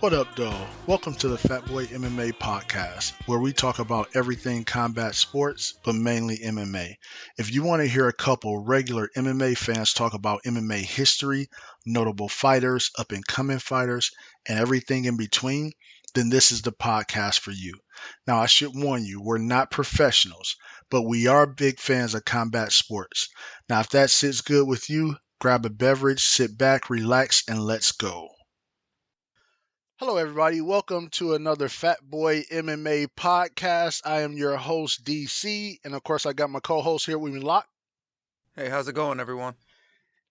What up, though? Welcome to the FatBoy MMA podcast, where we talk about everything combat sports, but mainly MMA. If you want to hear a couple regular MMA fans talk about MMA history, notable fighters, up-and-coming fighters, and everything in between, then this is the podcast for you. Now, I should warn you, we're not professionals, but we are big fans of combat sports. Now, if that sits good with you, grab a beverage, sit back, relax, and let's go. Hello, everybody. Welcome to another Fat Boy MMA podcast. I am your host, DC, and of course, I got my co-host here with me, Locke. Hey, how's it going, everyone?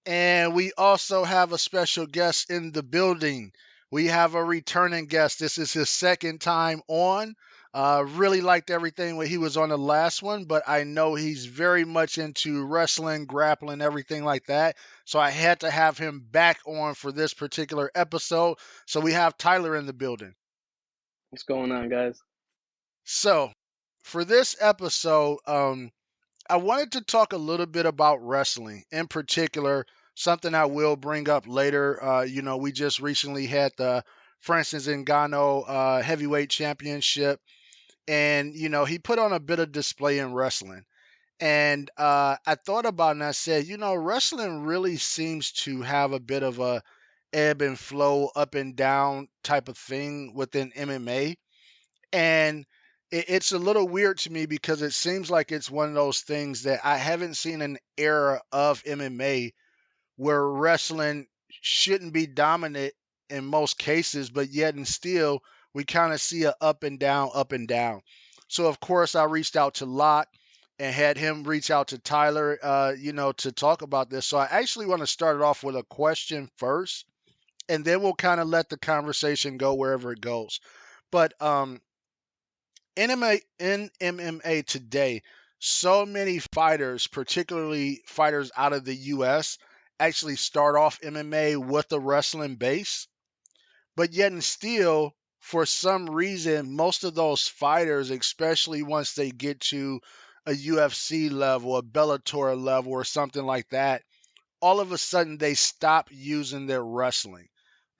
And we also have a special guest in the building. We have a returning guest. This is his second time on. Really liked everything when he was on the last one, but I know he's very much into wrestling, grappling, everything like that. So I had to have him back on for this particular episode. So we have Tyler in the building. What's going on, guys? So, for this episode, I wanted to talk a little bit about wrestling, in particular, something I will bring up later. We just recently had the Francis Ngannou heavyweight championship, and he put on a bit of display in wrestling. And I thought about it and I said, wrestling really seems to have a bit of a ebb and flow, up and down type of thing within MMA. And it's a little weird to me because it seems like it's one of those things that I haven't seen an era of MMA where wrestling shouldn't be dominant in most cases, but yet and still we kind of see a up and down, up and down. So of course I reached out to Lot and had him reach out to Tyler, to talk about this. So I actually want to start it off with a question first, and then we'll kind of let the conversation go wherever it goes. But in MMA today, so many fighters, particularly fighters out of the US, actually start off MMA with a wrestling base. But yet and still, for some reason, most of those fighters, especially once they get to a UFC level, a Bellator level, or something like that, all of a sudden they stop using their wrestling.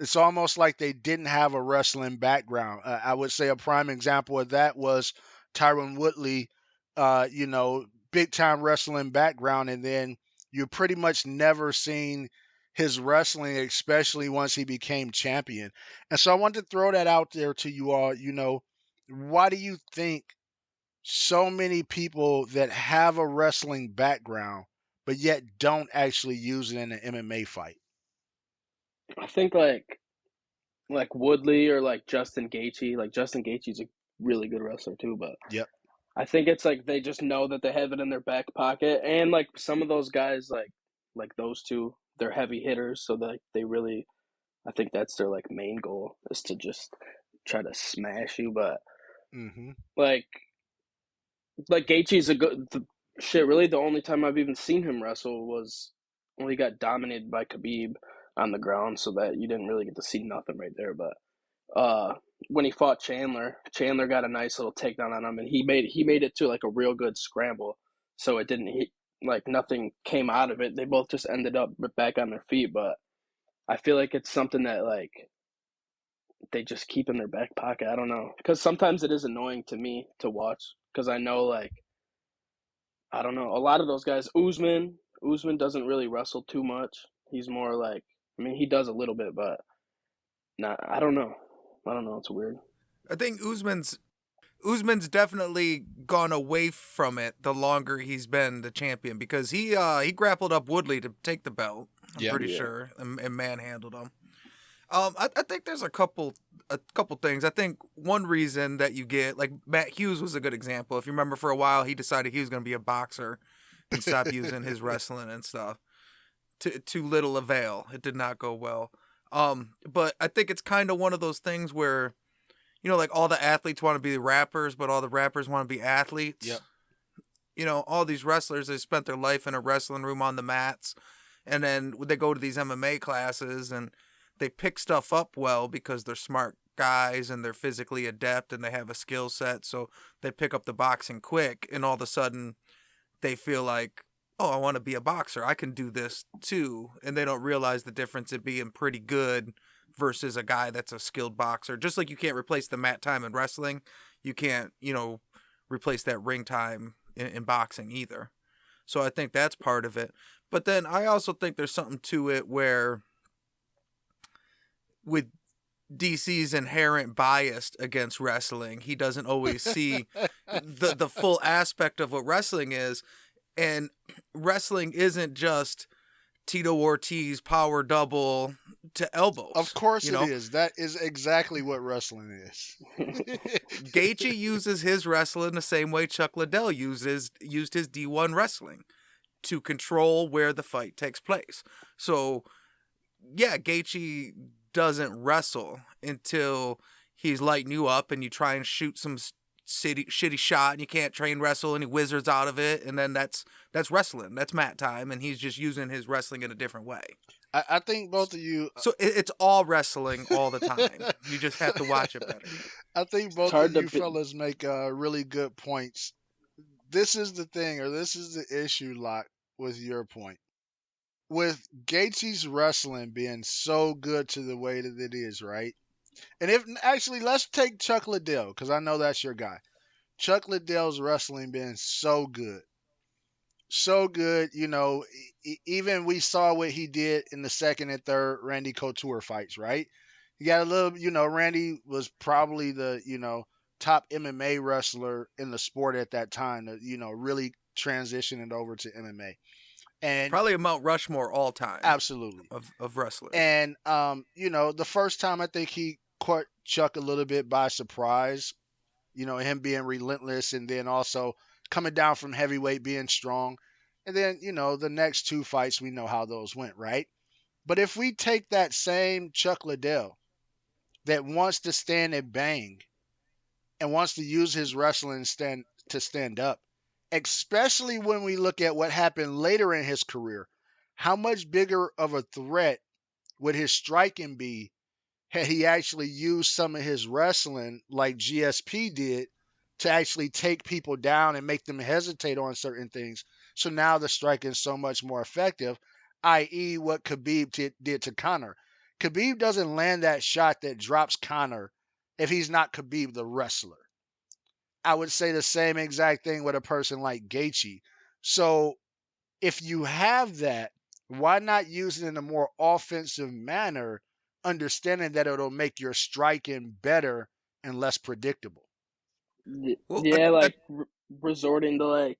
It's almost like they didn't have a wrestling background. I would say a prime example of that was Tyron Woodley, big time wrestling background, and then you pretty much never seen his wrestling, especially once he became champion. And so I wanted to throw that out there to you all. Why do you think so many people that have a wrestling background but yet don't actually use it in an MMA fight? I think like Woodley or like Justin Gaethje. Like Justin Gaethje's a really good wrestler too, but Yep. I think it's like they just know that they have it in their back pocket, and like some of those guys, like those two, they're heavy hitters, so that they really, I think that's their like main goal is to just try to smash you. But Mm-hmm. like Gaethje's a good shit. Really, the only time I've even seen him wrestle was when he got dominated by Khabib on the ground, so that you didn't really get to see nothing right there. But uh, when he fought Chandler, Chandler got a nice little takedown on him, and he made it to like a real good scramble. So it didn't like nothing came out of it. They both just ended up back on their feet. But I feel like it's something that like they just keep in their back pocket. I don't know, because sometimes it is annoying to me to watch because I know like I don't know. A lot of those guys, Usman doesn't really wrestle too much. He's more like, I mean, he does a little bit, but not. I don't know. I don't know. It's weird. I think Usman's definitely gone away from it the longer he's been the champion because he grappled up Woodley to take the belt. I'm pretty sure and manhandled him. I think there's a couple things. I think one reason that you get like Matt Hughes was a good example. If you remember, for a while he decided he was going to be a boxer and stop using his wrestling and stuff. To little avail. It did not go well. But I think it's kind of one of those things where, like all the athletes want to be rappers, but all the rappers want to be athletes. Yep. All these wrestlers, they spent their life in a wrestling room on the mats, and then they go to these MMA classes and they pick stuff up well because they're smart guys and they're physically adept and they have a skill set, so they pick up the boxing quick, and all of a sudden they feel like, oh, I want to be a boxer. I can do this too. And they don't realize the difference in being pretty good versus a guy that's a skilled boxer. Just like you can't replace the mat time in wrestling, you can't, replace that ring time in boxing either. So I think that's part of it. But then I also think there's something to it where with DC's inherent bias against wrestling, he doesn't always see the full aspect of what wrestling is. And wrestling isn't just Tito Ortiz power double to elbows. Of course it is. That is exactly what wrestling is. Gaethje uses his wrestling the same way Chuck Liddell used his D1 wrestling to control where the fight takes place. So, yeah, Gaethje doesn't wrestle until he's lighting you up and you try and shoot some shitty shot and you can't train wrestle and he wizards out of it, and then that's wrestling. That's mat time, and he's just using his wrestling in a different way. I think both of you... So it's all wrestling all the time. You just have to watch it better. I think both of you fellas make really good points. This is the thing, or this is the issue, Locke, with your point. With Gaethje's wrestling being so good to the way that it is, right? And let's take Chuck Liddell, because I know that's your guy. Chuck Liddell's wrestling being so good. So good, even we saw what he did in the second and third Randy Couture fights, right? He got a little, Randy was probably the, top MMA wrestler in the sport at that time that, really transitioning over to MMA. And probably a Mount Rushmore all time. Absolutely. Of wrestlers. And, the first time I think he caught Chuck a little bit by surprise, him being relentless and then also coming down from heavyweight, being strong. And then, the next two fights, we know how those went, right? But if we take that same Chuck Liddell that wants to stand and bang and wants to use his wrestling to stand up, especially when we look at what happened later in his career, how much bigger of a threat would his striking be had he actually used some of his wrestling like GSP did to actually take people down and make them hesitate on certain things. So now the striking is so much more effective, i.e. what Khabib did to Conor. Khabib doesn't land that shot that drops Conor if he's not Khabib the wrestler. I would say the same exact thing with a person like Gaethje. So if you have that, why not use it in a more offensive manner, understanding that it'll make your striking better and less predictable? Yeah, resorting to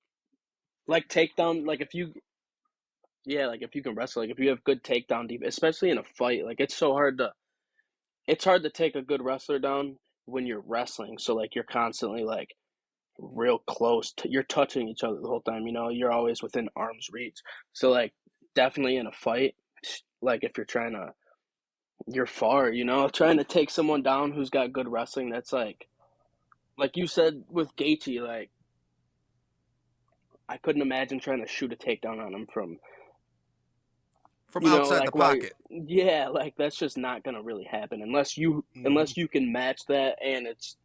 like takedown, like if you can wrestle, like if you have good takedown deep, especially in a fight, like it's hard to take a good wrestler down when you're wrestling. So like you're constantly like real close you're touching each other the whole time, you're always within arm's reach. So like definitely in a fight, like if you're far, trying to take someone down who's got good wrestling, that's like you said with Gaethje, like I couldn't imagine trying to shoot a takedown on him from outside the pocket. Yeah, like that's just not gonna really happen unless you can match that, and it's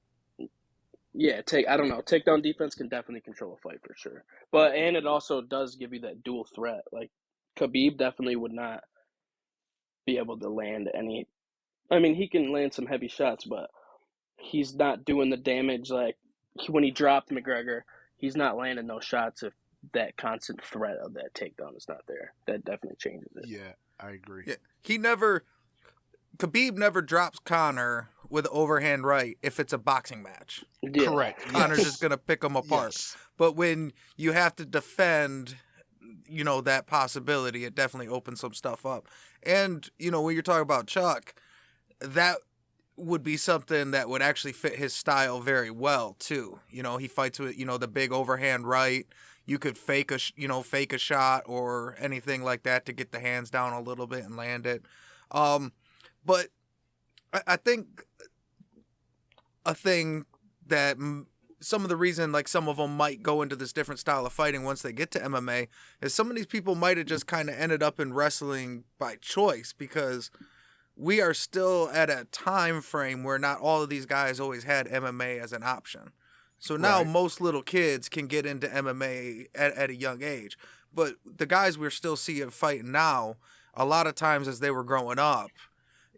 I don't know. Takedown defense can definitely control a fight for sure. And it also does give you that dual threat. Like Khabib definitely would not be able to land any. I mean, he can land some heavy shots, but he's not doing the damage like when he dropped McGregor. He's not landing those shots if that constant threat of that takedown is not there. That definitely changes it. Yeah, I agree. Yeah, Khabib never drops Conor with overhand right if it's a boxing match. Yeah. Correct. Connor's just going to pick them apart. Yes. But when you have to defend, that possibility, it definitely opens some stuff up. And, when you're talking about Chuck, that would be something that would actually fit his style very well, too. He fights with, the big overhand right. You could fake a shot or anything like that to get the hands down a little bit and land it. But I think a thing that some of the reason, like some of them might go into this different style of fighting once they get to MMA is some of these people might have just kind of ended up in wrestling by choice, because we are still at a time frame where not all of these guys always had MMA as an option. So now most little kids can get into MMA at a young age. But the guys we're still seeing fighting now, a lot of times as they were growing up,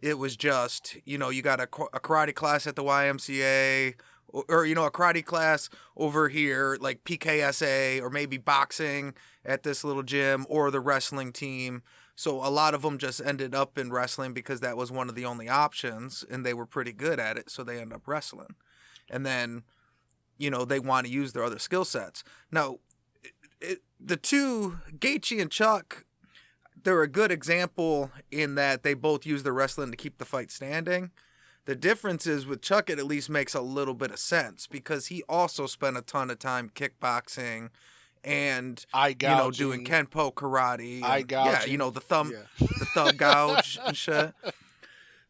it was just, you got a karate class at the YMCA, or a karate class over here, like PKSA, or maybe boxing at this little gym, or the wrestling team. So a lot of them just ended up in wrestling because that was one of the only options, and they were pretty good at it, so they end up wrestling. And then, they want to use their other skill sets. Now, the two, Gaethje and Chuck, they're a good example in that they both use the wrestling to keep the fight standing. The difference is with Chuck, it at least makes a little bit of sense because he also spent a ton of time kickboxing and Eye doing gouging, kenpo karate eye and yeah, gouging. Yeah. the thumb gouge and shit.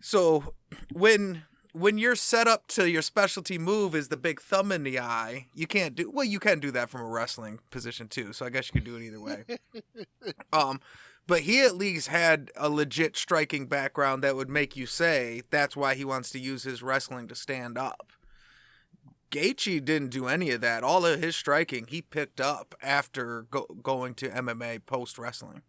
So when you're set up to your specialty move is the big thumb in the eye, you can do that from a wrestling position too. So I guess you could do it either way. But he at least had a legit striking background that would make you say that's why he wants to use his wrestling to stand up. Gaethje didn't do any of that. All of his striking he picked up after going to MMA post wrestling.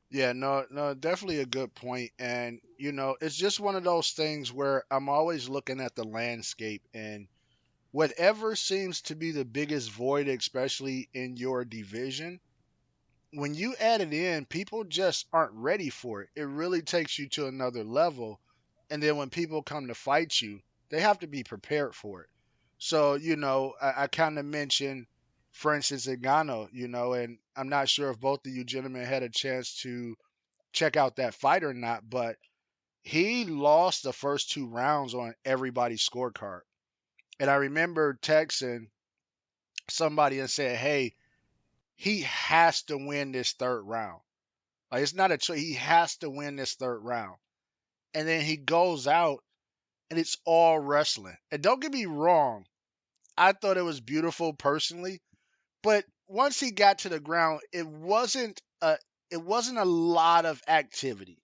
Yeah, no, no, definitely a good point. And, it's just one of those things where I'm always looking at the landscape and whatever seems to be the biggest void, especially in your division, when you add it in, people just aren't ready for it. It really takes you to another level. And then when people come to fight you, they have to be prepared for it. So, I kind of mentioned, for instance, Ngannou, and I'm not sure if both of you gentlemen had a chance to check out that fight or not, but he lost the first 2 rounds on everybody's scorecard. And I remember texting somebody and saying, hey, he has to win this third round. Like, it's not a choice. He has to win this third round. And then he goes out and it's all wrestling. And don't get me wrong, I thought it was beautiful personally, but once he got to the ground, it wasn't a lot of activity.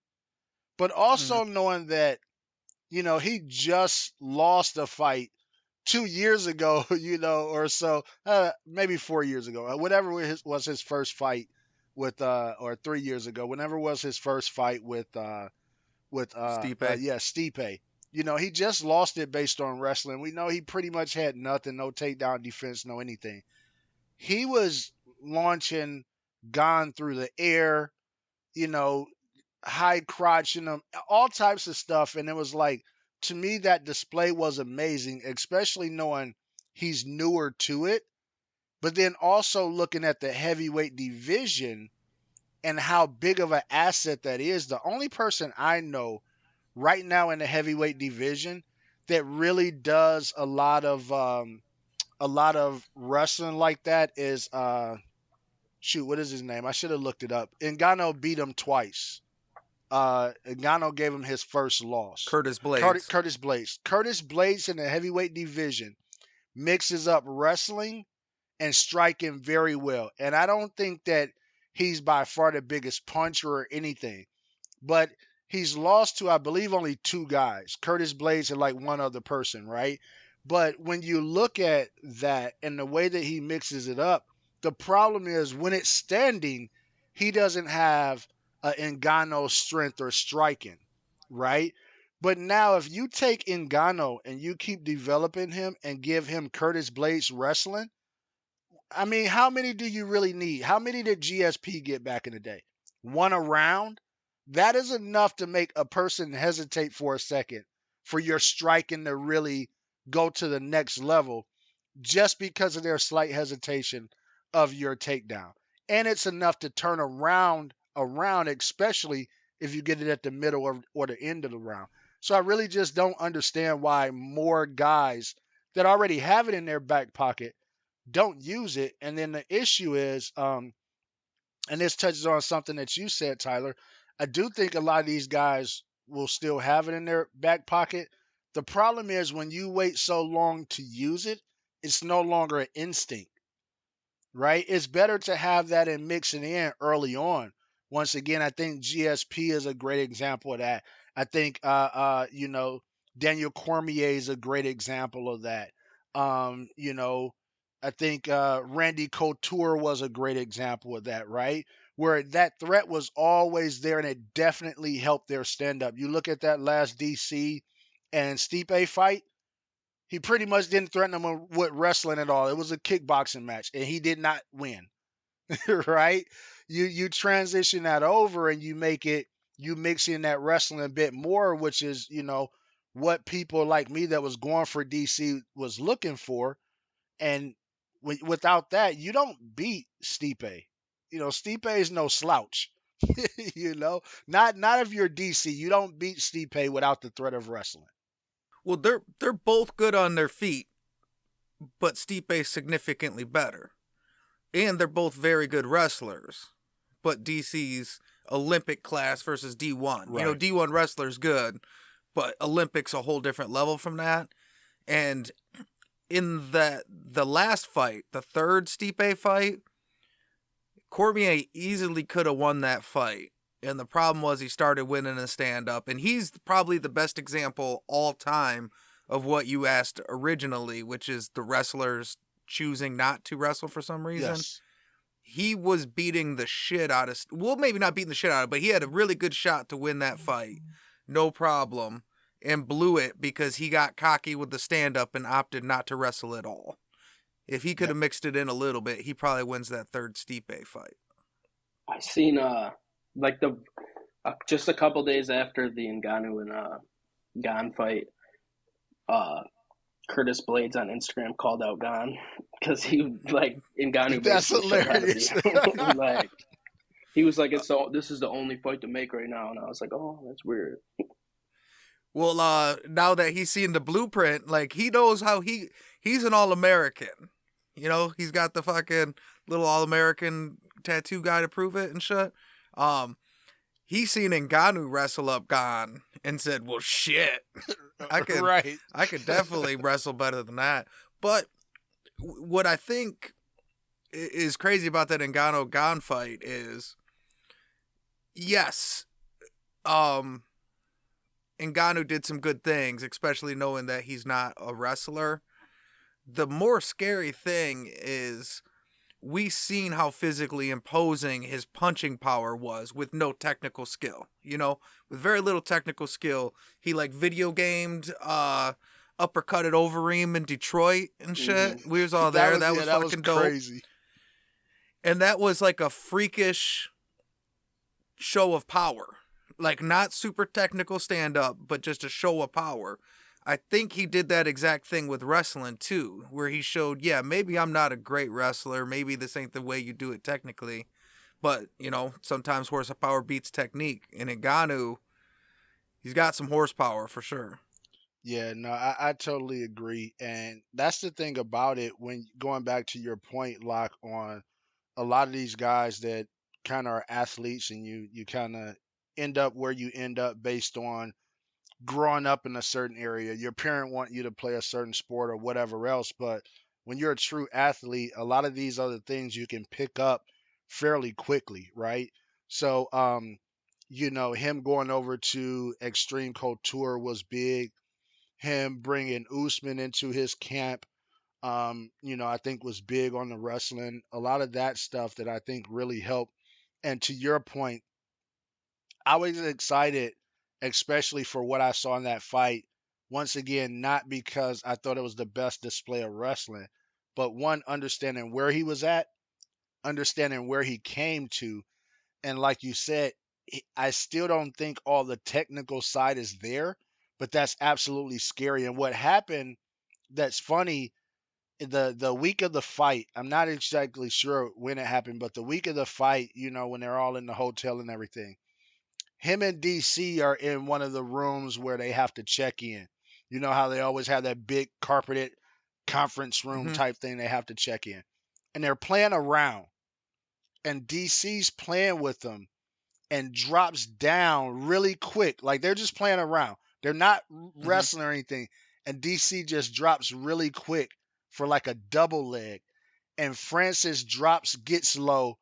But Mm-hmm. also knowing that, he just lost a fight 2 years ago, or so, maybe 4 years ago, whatever was his first fight with, or 3 years ago, whenever was his first fight Stipe. yeah, Stipe. He just lost it based on wrestling. We know he pretty much had nothing, no takedown defense, no anything. He was launching, gone through the air, you know, high crotching them, all types of stuff. And it was like, to me, that display was amazing, especially knowing he's newer to it. But then also looking at the heavyweight division and how big of an asset that is. The only person I know right now in the heavyweight division that really does a lot of wrestling like that is shoot, what is his name? I should have looked it up. Ngannou beat him twice. Ngannou gave him his first loss. Curtis Curtis, Blades. Curtis Blades. Curtis Blades in the heavyweight division mixes up wrestling and striking very well. And I don't think that he's by far the biggest puncher or anything. But he's lost to, I believe, only 2 guys, Curtis Blades and like one other person, right? But when you look at that and the way that he mixes it up, the problem is when it's standing, he doesn't have Ngannou's strength or striking, right? But now, if you take Ngannou and you keep developing him and give him Curtis Blades wrestling, I mean, how many do you really need? How many did GSP get back in the day? One a round? That is enough to make a person hesitate for a second for your striking to really go to the next level just because of their slight hesitation of your takedown. And it's enough to turn around, especially if you get it at the middle or the end of the round. So I really just don't understand why more guys that already have it in their back pocket don't use it. And then the issue is, and this touches on something that you said, Tyler. I do think a lot of these guys will still have it in their back pocket. The problem is when you wait so long to use it, it's no longer an instinct, right? It's better to have that and mix it in early on. Once again, I think GSP is a great example of that. I think Daniel Cormier is a great example of that. Um, you know, I think Randy Couture was a great example of that, right? where that threat was always there and it definitely helped their stand up. You look at that last DC and Stipe fight, he pretty much didn't threaten him with wrestling at all. It was a kickboxing match and he did not win. Right? You transition that over and you mix in that wrestling a bit more, which is, what people like me that was going for DC was looking for. And without that, you don't beat Stipe. Stipe is no slouch. Not if you're DC. You don't beat Stipe without the threat of wrestling. Well, they're both good on their feet, but Stipe's significantly better. And they're both very good wrestlers. But DC's Olympic class versus D1. Right. D1 wrestler's good, but Olympics a whole different level from that. And in the last fight, the third Stipe fight, Cormier easily could have won that fight. And the problem was he started winning a stand-up. And he's probably the best example all time of what you asked originally, which is the wrestlers choosing not to wrestle for some reason. Yes. He was beating the shit out of... Well, maybe not beating the shit out of, but he had a really good shot to win that fight. No problem. And blew it because he got cocky with the stand-up and opted not to wrestle at all. If he could have mixed it in a little bit, he probably wins that third Stipe fight. I seen just a couple days after the Ngannou and Gon fight, Curtis Blades on Instagram called out Gon because he Ngannou. That's hilarious. He was like, this is the only fight to make right now, and I was like, oh, that's weird. Well, now that he's seen the blueprint, he knows how he's an All-American. He's got the fucking little All-American tattoo guy to prove it and shit. He's seen Ngannou wrestle up Gon and said, well, shit. I could definitely wrestle better than that. But what I think is crazy about that Ngannou-Gon fight is, yes, Ngannou did some good things, especially knowing that he's not a wrestler. The more scary thing is we seen how physically imposing his punching power was with no technical skill. With very little technical skill. He video gamed uppercutted Overeem in Detroit and shit. Mm-hmm. We was all there. That was fucking dope. Crazy. And that was a freakish show of power. Not super technical stand-up, but just a show of power. I think he did that exact thing with wrestling, too, where he showed, maybe I'm not a great wrestler. Maybe this ain't the way you do it technically. But, sometimes horsepower beats technique. And Ngannou, he's got some horsepower for sure. Yeah, no, I totally agree. And that's the thing about it, when going back to your point, Locke, on a lot of these guys that kind of are athletes and you kind of end up where you end up based on growing up in a certain area. Your parent want you to play a certain sport or whatever else, but when you're a true athlete, a lot of these other things you can pick up fairly quickly, right? So him going over to Extreme Couture was big. Him bringing Usman into his camp, I think was big on the wrestling. A lot of that stuff that I think really helped. And to your point, I was excited, especially for what I saw in that fight. Once again, not because I thought it was the best display of wrestling, but one, understanding where he was at, understanding where he came to. And like you said, I still don't think all the technical side is there, but that's absolutely scary. And what happened that's funny, the week of the fight, I'm not exactly sure when it happened, but the week of the fight, when they're all in the hotel and everything, him and DC are in one of the rooms where they have to check in. You know how they always have that big carpeted conference room type thing they have to check in. And they're playing around. And DC's playing with them and drops down really quick. They're just playing around. They're not wrestling or anything. And DC just drops really quick for a double leg. And Francis gets low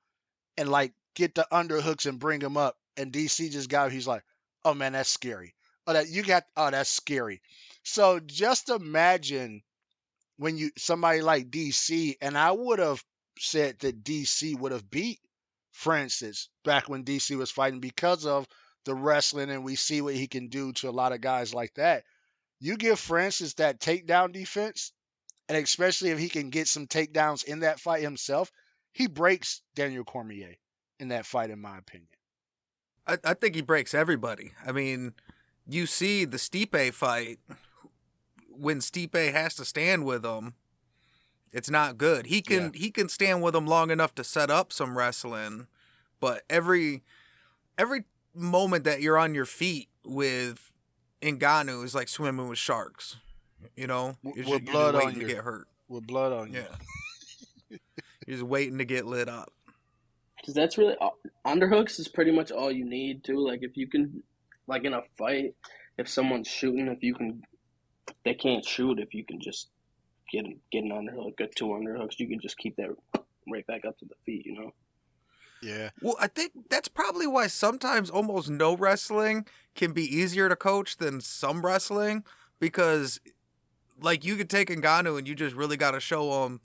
and get the underhooks and bring him up. And DC just he's like, oh man, that's scary. That's scary. So just imagine when somebody like DC, and I would have said that DC would have beat Francis back when DC was fighting because of the wrestling, and we see what he can do to a lot of guys like that. You give Francis that takedown defense, and especially if he can get some takedowns in that fight himself, he breaks Daniel Cormier in that fight, in my opinion. I think he breaks everybody. I mean, you see the Stipe fight, when Stipe has to stand with him, it's not good. He can stand with him long enough to set up some wrestling, but every moment that you're on your feet with Ngannou is like swimming with sharks. You know, you're With just blood on waiting to you. get hurt. With blood on you. Yeah, you're just waiting to get lit up. Because that's really underhooks is pretty much all you need too. Like if you can, like in a fight, if someone's shooting, if you can, they can't shoot. If you can just get an underhook, get 2 underhooks, you can just keep that right back up to the feet. You know. Yeah. Well, I think that's probably why sometimes almost no wrestling can be easier to coach than some wrestling, because like you could take Ngannou and you just really got to show him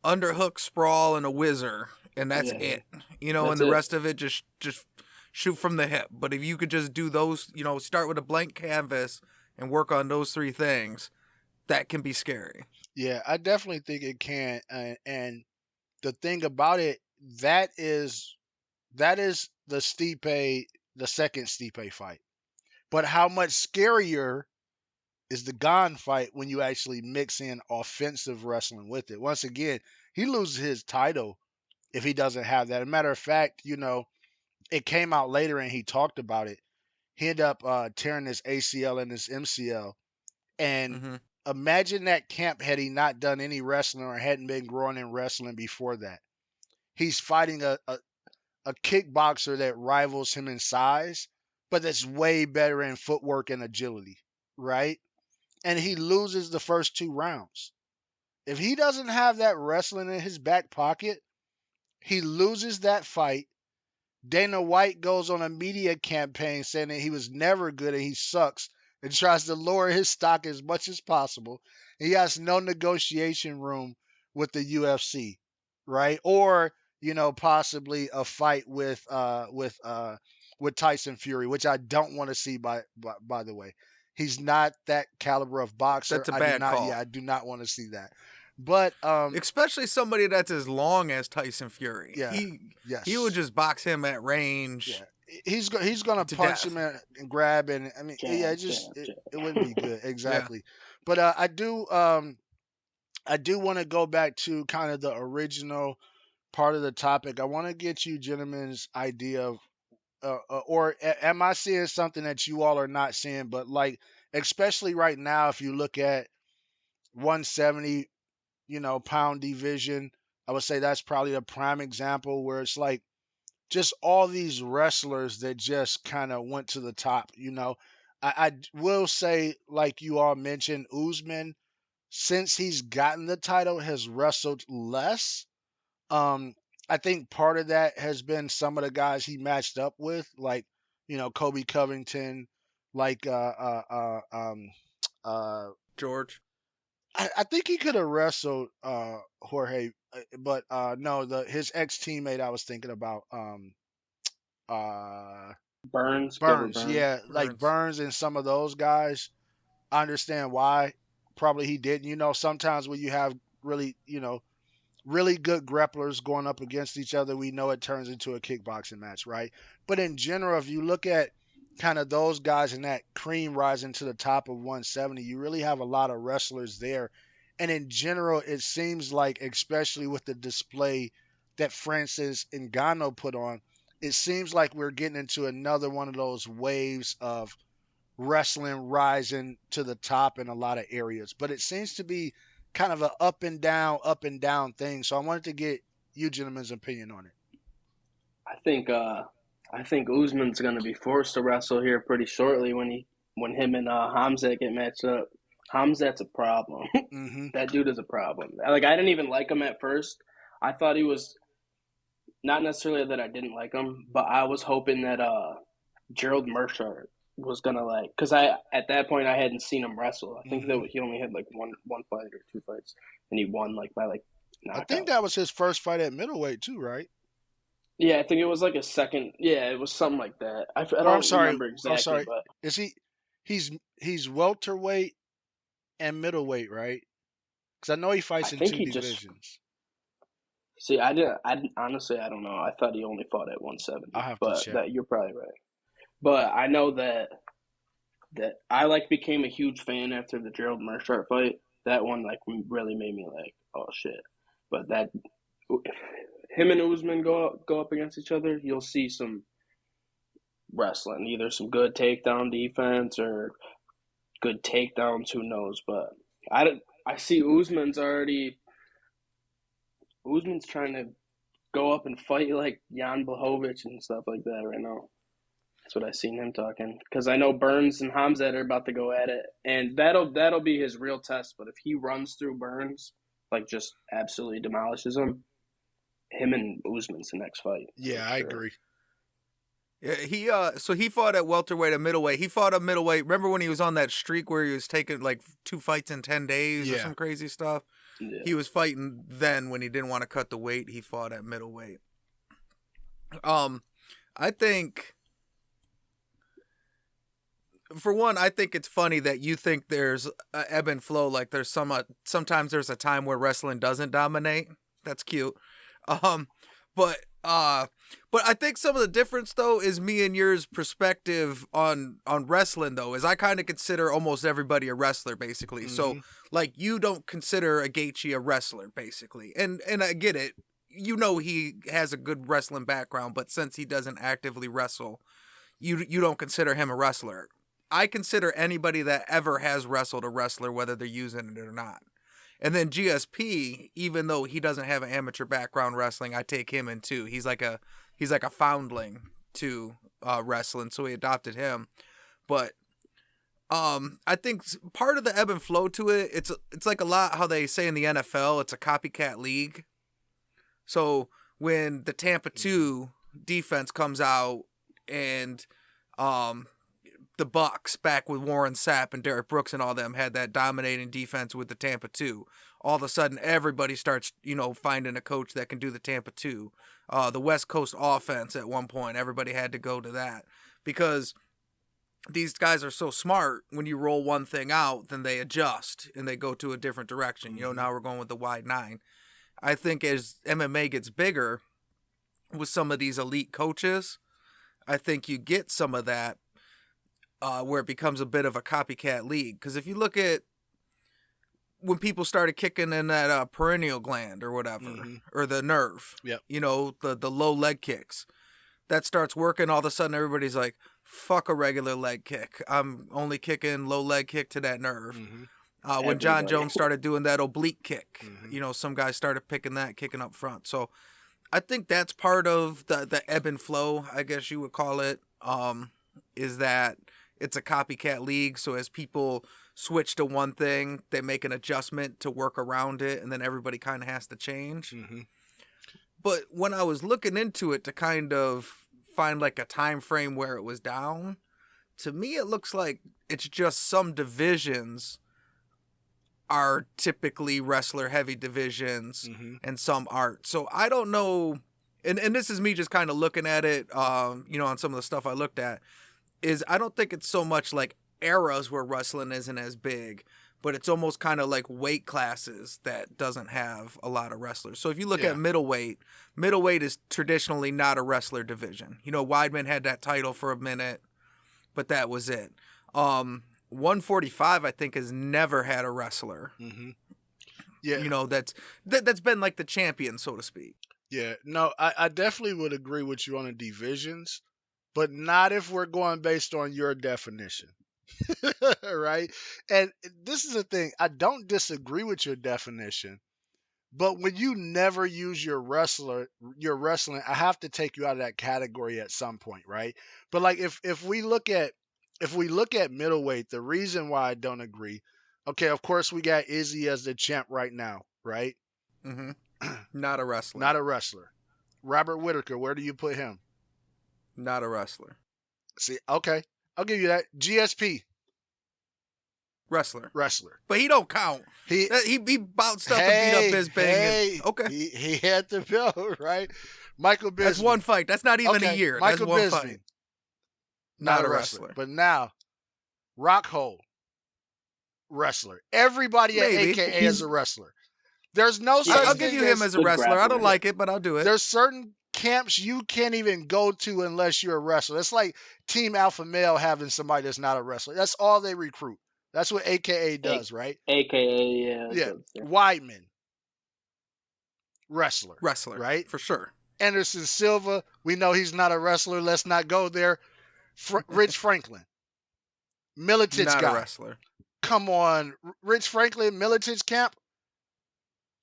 underhook, sprawl, and a whizzer, and that's Yeah. it. You know, That's and the it. rest of it just shoot from the hip. But if you could just do those, you know, start with a blank canvas and work on those 3 things, that can be scary. Yeah, I definitely think it can. And the thing about it, that is the Stipe, the second Stipe fight. But how much scarier is the Gon fight when you actually mix in offensive wrestling with it? Once again, he loses his title if he doesn't have that. As a matter of fact, it came out later and he talked about it. He ended up tearing his ACL and his MCL. And Mm-hmm. imagine that camp had he not done any wrestling or hadn't been growing in wrestling before that. He's fighting a kickboxer that rivals him in size, but that's way better in footwork and agility, right? And he loses the first 2 rounds. If he doesn't have that wrestling in his back pocket, he loses that fight. Dana White goes on a media campaign saying that he was never good and he sucks and tries to lower his stock as much as possible. He has no negotiation room with the UFC, right? Or, possibly a fight with Tyson Fury, which I don't want to see by the way. He's not that caliber of boxer. That's a bad call. I do not want to see that. But especially somebody that's as long as Tyson Fury. yeah, He would yes. just box him at range. Yeah, he's gonna To punch death. him and grab, and I mean, yeah, Jab, jab, it jab. wouldn't be good Yeah. exactly. But I do want to go back to kind of the original part of the topic. I want to get you gentlemen's idea of, or am I seeing something that you all are not seeing? But like, especially right now, if you look at 170, pound division, I would say that's probably a prime example where it's like just all these wrestlers that just kind of went to the top. I will say, like you all mentioned, Usman, since he's gotten the title, has wrestled less. Um, I think part of that has been some of the guys he matched up with, like Kobe Covington, like uh, George. I think he could have wrestled Jorge, but no, his ex teammate I was thinking about. Uh Gilbert Burns, Burns. yeah, like Burns. Burns and some of those guys. I understand why. Probably he didn't. Sometimes when you have really, really good grapplers going up against each other, we know it turns into a kickboxing match, right? But in general, if you look at kind of those guys and that cream rising to the top of 170, you really have a lot of wrestlers there. And in general, it seems like, especially with the display that Francis Ngannou put on, it seems like we're getting into another one of those waves of wrestling rising to the top in a lot of areas. But it seems to be kind of a up and down thing. So I wanted to get you gentlemen's opinion on it. I think Usman's gonna be forced to wrestle here pretty shortly when him and Hamzat get matched up. Hamzat's a problem. Mm-hmm. That dude is a problem. Like I didn't even like him at first. I thought he was not necessarily that I didn't like him, but I was hoping that Gerald Mershaw was gonna because I at that point I hadn't seen him wrestle. I think Mm-hmm. that he only had like one fight or 2 fights, and he won like by I think knockout. that was his first fight at middleweight too, right? Yeah, I think it was like a second. Yeah, it was something like that. I Or I'm don't sorry, remember I'm exactly, sorry. but Is he's welterweight and middleweight, right? Because I know he I fights in think two he just divisions. see. I didn't honestly. I don't know. I thought he only fought at I'll 170, have to but check. that you're probably right. But I know that I like became a huge fan after the Gerald Meerschaert fight. That one like really made me like, oh shit. But that him and Usman go up against each other, you'll see some wrestling, either some good takedown defense or good takedowns. Who knows? But I don't. I see Usman's trying to go up and fight like Jan Blachowicz and stuff like that right now. That's what I seen him talking. Because I know Burns and Hamzat are about to go at it, and that'll be his real test. But if he runs through Burns, like just absolutely demolishes him and Usman's the next fight for Yeah, I sure. agree. Yeah, he fought at welterweight and middleweight. He fought at middleweight. Remember when he was on that streak where he was taking like 2 fights in 10 days or Yeah. some crazy stuff? Yeah. He was fighting then when he didn't want to cut the weight. He fought at middleweight. I think for one, I think it's funny that you think there's a ebb and flow. Like there's sometimes there's a time where wrestling doesn't dominate. That's cute. Um, but but I think some of the difference though is me and yours perspective on wrestling though is I kind of consider almost everybody a wrestler basically. So like you don't consider a Gaethje a wrestler basically, and I get it. You know he has a good wrestling background, but since he doesn't actively wrestle, you don't consider him a wrestler. I consider anybody that ever has wrestled a wrestler, whether they're using it or not. And then GSP, even though he doesn't have an amateur background wrestling, I take him in too. He's like a foundling to wrestling, so we adopted him. But I think part of the ebb and flow to it, it's like a lot how they say in the NFL, it's a copycat league. So when the Tampa 2 defense comes out and the Bucks back with Warren Sapp and Derek Brooks and all them had that dominating defense with the Tampa 2. All of a sudden, everybody starts, finding a coach that can do the Tampa 2. The West Coast offense at one point, everybody had to go to that because these guys are so smart. When you roll one thing out, then they adjust and they go to a different direction. Now we're going with the wide 9. I think as MMA gets bigger with some of these elite coaches, I think you get some of that where it becomes a bit of a copycat league. Because if you look at when people started kicking in that perennial gland or whatever, or the nerve, Yep. The low leg kicks, that starts working, all of a sudden everybody's like, fuck a regular leg kick. I'm only kicking low leg kick to that nerve. When John Jones started doing that oblique kick, some guys started picking that, kicking up front. So I think that's part of the ebb and flow, I guess you would call it, is that it's a copycat league. So as people switch to one thing, they make an adjustment to work around it, and then everybody kind of has to change. But when I was looking into it to kind of find like a time frame where it was down, to me it looks like it's just some divisions are typically wrestler heavy divisions and some aren't. So I don't know, and this is me just kind of looking at it, on some of the stuff I looked at, is I don't think it's so much like eras where wrestling isn't as big, but it's almost kind of like weight classes that doesn't have a lot of wrestlers. So if you look at middleweight is traditionally not a wrestler division. Weidman had that title for a minute, but that was it. 145, I think, has never had a wrestler. Yeah. That's been like the champion, so to speak. Yeah. No, I definitely would agree with you on the divisions, but not if we're going based on your definition. Right? And this is the thing. I don't disagree with your definition, but when you never use your wrestling, I have to take you out of that category at some point, right? But like if we look at middleweight, the reason why I don't agree, okay, of course we got Izzy as the champ right now, right? Not a wrestler. Not a wrestler. Robert Whitaker, where do you put him? Not a wrestler. See, okay, I'll give you that. GSP. Wrestler. Wrestler. But he don't count. He bounced up and beat up Bisping. And, okay. He had the belt, right? Michael Bisping. That's one fight. That's not even a year. Michael That's one Bisping. fight. Not a wrestler. But now, Rockhold, wrestler. Everybody at AKA is a wrestler. There's no such I'll thing give you him as a wrestler. I don't like it, but I'll do it. There's certain camps you can't even go to unless you're a wrestler. It's like Team Alpha Male having somebody that's not a wrestler. That's all they recruit. That's what AKA does, right? AKA, yeah. Weidman, wrestler, right? For sure. Anderson Silva, we know he's not a wrestler. Let's not go there. Rich Franklin, Militich not guy. a wrestler. Come on, Rich Franklin, Militich camp.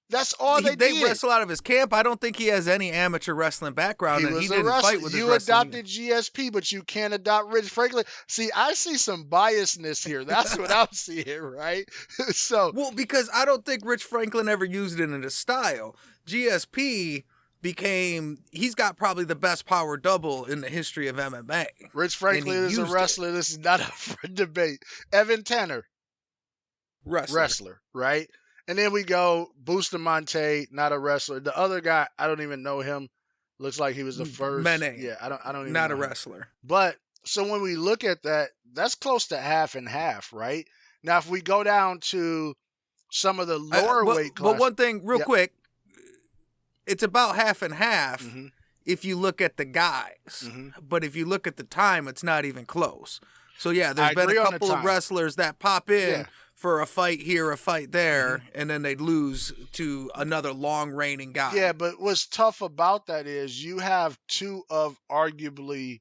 That's all they did. They wrestle out of his camp. I don't think he has any amateur wrestling background. He was he didn't fight with you adopted GSP, but you can't adopt Rich Franklin. See, I see some biasness here. That's what I'm seeing, right? Well, because I don't think Rich Franklin ever used it in his style. GSP he's got probably the best power double in the history of MMA. Rich Franklin is a wrestler. This is not up for debate. Evan Tanner, wrestler, right? And then we go Bustamante, not a wrestler. The other guy, I don't even know him. Looks like he was the first. Mene. Yeah, I don't even not know a him. wrestler. But so when we look at that, that's close to half and half, right? Now, if we go down to some of the lower weight classes. But one thing, real quick, it's about half and half if you look at the guys. But if you look at the time, it's not even close. So, yeah, there's been a couple of wrestlers that pop in for a fight here, a fight there, and then they lose to another long-reigning guy. Yeah, but what's tough about that is you have two of arguably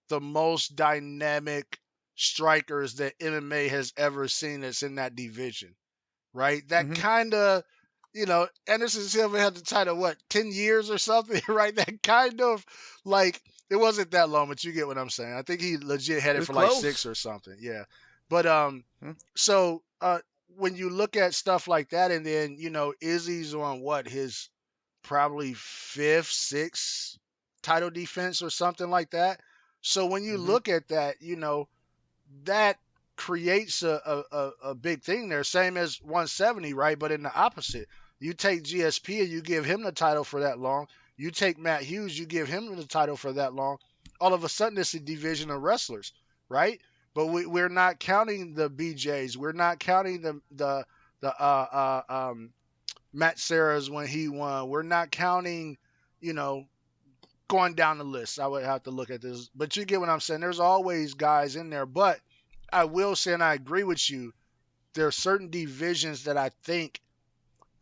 the most dynamic strikers that MMA has ever seen that's in that division, right? That kind of, Anderson Silva had the title, 10 years or something, right? That kind of, it wasn't that long, but you get what I'm saying. I think he legit had it for close. 6 or something, yeah. But, so when you look at stuff like that, and then, Izzy's on his probably 5th, 6th title defense or something like that. So when you look at that, that creates a big thing there, same as 170, right? But in the opposite, you take GSP and you give him the title for that long. You take Matt Hughes, you give him the title for that long. All of a sudden, it's a division of wrestlers, right? But we're not counting the BJs. We're not counting the Matt Serra's when he won. We're not counting, going down the list. I would have to look at this. But you get what I'm saying. There's always guys in there. But I will say, and I agree with you, there are certain divisions that I think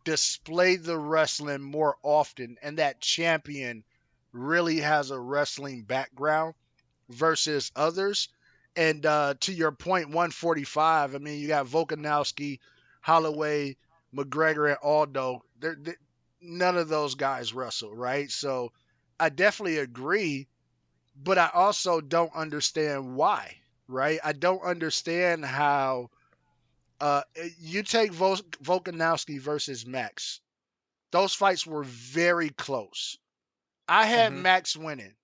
display the wrestling more often, and that champion really has a wrestling background versus others. And to your point, 145, I mean, you got Volkanovski, Holloway, McGregor, and Aldo. None of those guys wrestle, right? So I definitely agree, but I also don't understand why, right? I don't understand how you take Volkanovski versus Max. Those fights were very close. I had Max winning.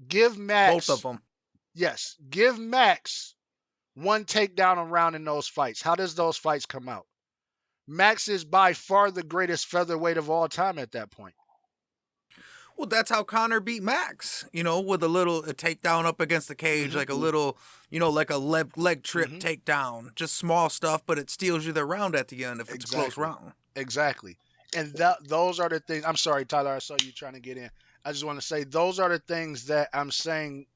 Give Max both of them. Yes, give Max one takedown around in those fights. How does those fights come out? Max is by far the greatest featherweight of all time at that point. Well, that's how Conor beat Max, with a takedown up against the cage, like a little, like a leg trip takedown. Just small stuff, but it steals you the round at the end if it's a close round. Exactly. And those are the things. I'm sorry, Tyler, I saw you trying to get in. I just want to say those are the things that I'm saying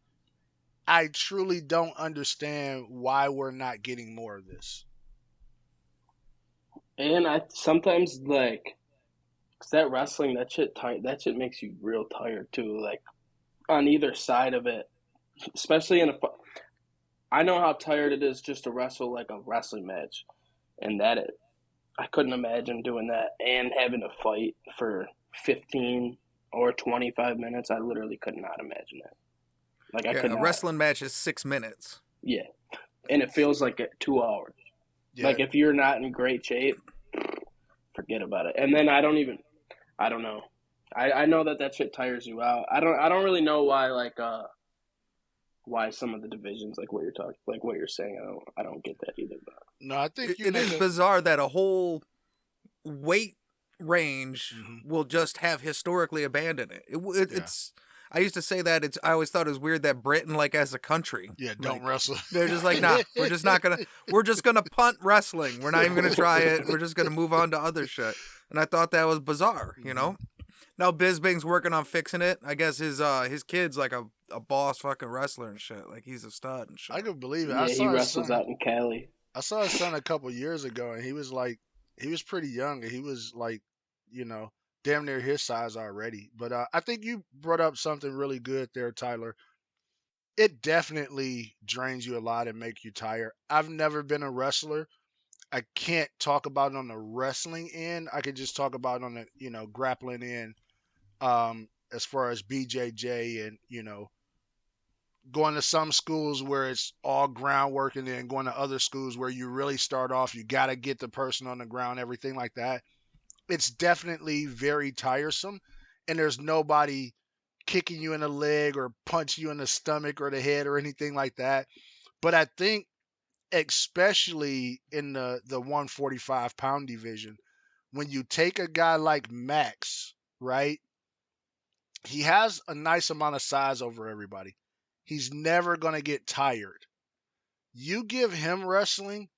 I truly don't understand why we're not getting more of this. And I sometimes cause that wrestling, that shit makes you real tired too. Like on either side of it, especially in I know how tired it is just to wrestle like a wrestling match, and I couldn't imagine doing that and having to fight for 15 or 25 minutes. I literally could not imagine that. A wrestling match is 6 minutes. Yeah, and it feels like 2 hours. Yeah. Like if you're not in great shape, forget about it. And then I don't know. I know that shit tires you out. I don't really know why why some of the divisions, like what you're saying, I don't get that either. But No, I think you It make is a. bizarre that a whole weight range Hmm. will just have historically abandoned it. Yeah, It's. I used to say that I always thought it was weird that Britain, like as a country, yeah. Don't like wrestle. they're just like, nah, we're just gonna punt wrestling. We're not even gonna try it. We're just gonna move on to other shit. And I thought that was bizarre, you Hmm. know. Now Bisbing's working on fixing it. I guess his kid's like a boss fucking wrestler and shit. Like he's a stud and I shit. could believe it. I yeah, he saw his wrestles son. out in Cali. I saw his son a couple years ago, and he was like, he was pretty young, and he was like, you know, damn near his size already. But I think you brought up something really good there, Tyler. It definitely drains you a lot and make you tired. I've never been a wrestler. I can't talk about it on the wrestling end. I can just talk about it on the, grappling end. As far as BJJ and, going to some schools where it's all groundwork and then going to other schools where you really start off, you got to get the person on the ground, everything like that. It's definitely very tiresome. And there's nobody kicking you in the leg or punching you in the stomach or the head or anything like that. But I think, especially in the 145-pound division, when you take a guy like Max, right? He has a nice amount of size over everybody. He's never going to get tired. You give him wrestling,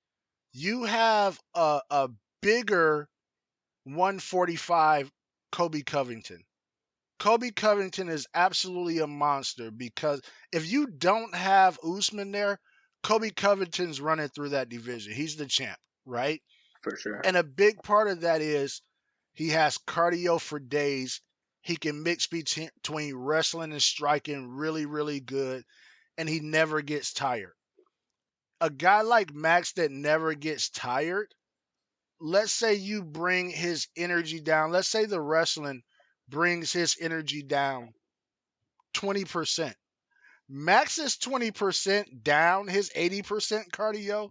you have a bigger 145 Kobe Covington. Kobe Covington is absolutely a monster because if you don't have Usman there, Kobe Covington's running through that division. He's the champ, right? For sure. And a big part of that is he has cardio for days. He can mix between wrestling and striking really, really good, and he never gets tired. A guy like Max that never gets tired, let's say you bring his energy down. Let's say the wrestling brings his energy down 20%. Max's 20% down his 80% cardio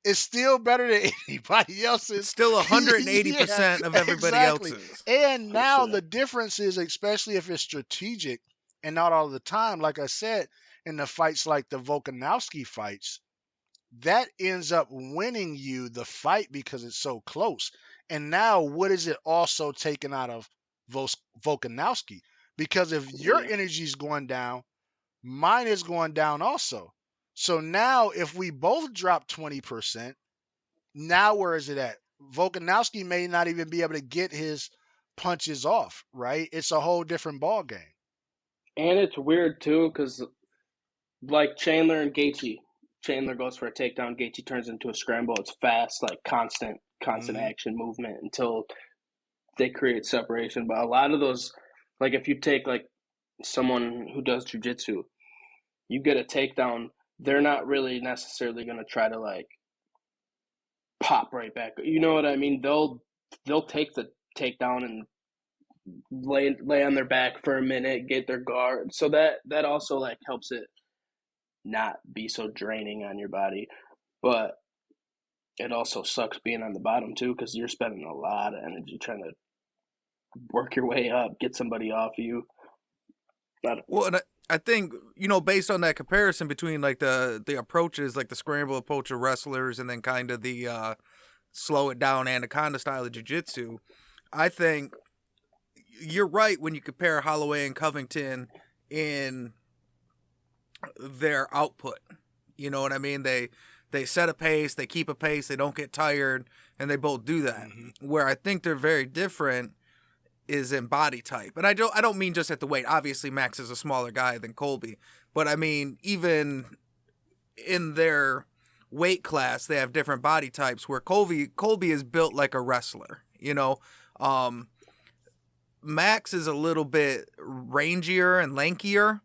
is still better than anybody It's else's. still Yeah, 180% of everybody exactly. else's. And For now sure. the difference is, especially if it's strategic and not all the time, like I said, in the fights like the Volkanovski fights, that ends up winning you the fight because it's so close. And now, what is it also taken out of Volkanovski? Because if your Yeah. energy is going down, mine is going down also. So now, if we both drop 20%, now where is it at? Volkanovski may not even be able to get his punches off, right? It's a whole different ball game. And it's weird too, because like Chandler and Gaethje, Chandler goes for a takedown, Gaethje turns into a scramble. It's fast, like constant Hmm. action movement until they create separation. But a lot of those, like if you take like someone who does jujitsu, you get a takedown, they're not really necessarily going to try to like pop right back. You know what I mean? They'll take the takedown and lay on their back for a minute, get their guard. So that also like helps it not be so draining on your body. But it also sucks being on the bottom too because you're spending a lot of energy trying to work your way up, get somebody off you. But Well, and I think based on that comparison between like the approaches, like the scramble approach of wrestlers, and then kind of the slow it down anaconda style of jiu-jitsu, I think you're right when you compare Holloway and Covington in their output. You know what I mean? They set a pace, they keep a pace, they don't get tired, and they both do that. Hmm. Where I think they're very different is in body type. And I don't mean just at the weight. Obviously Max is a smaller guy than Colby, but I mean even in their weight class they have different body types where Colby is built like a wrestler. Um Max is a little bit rangier and lankier,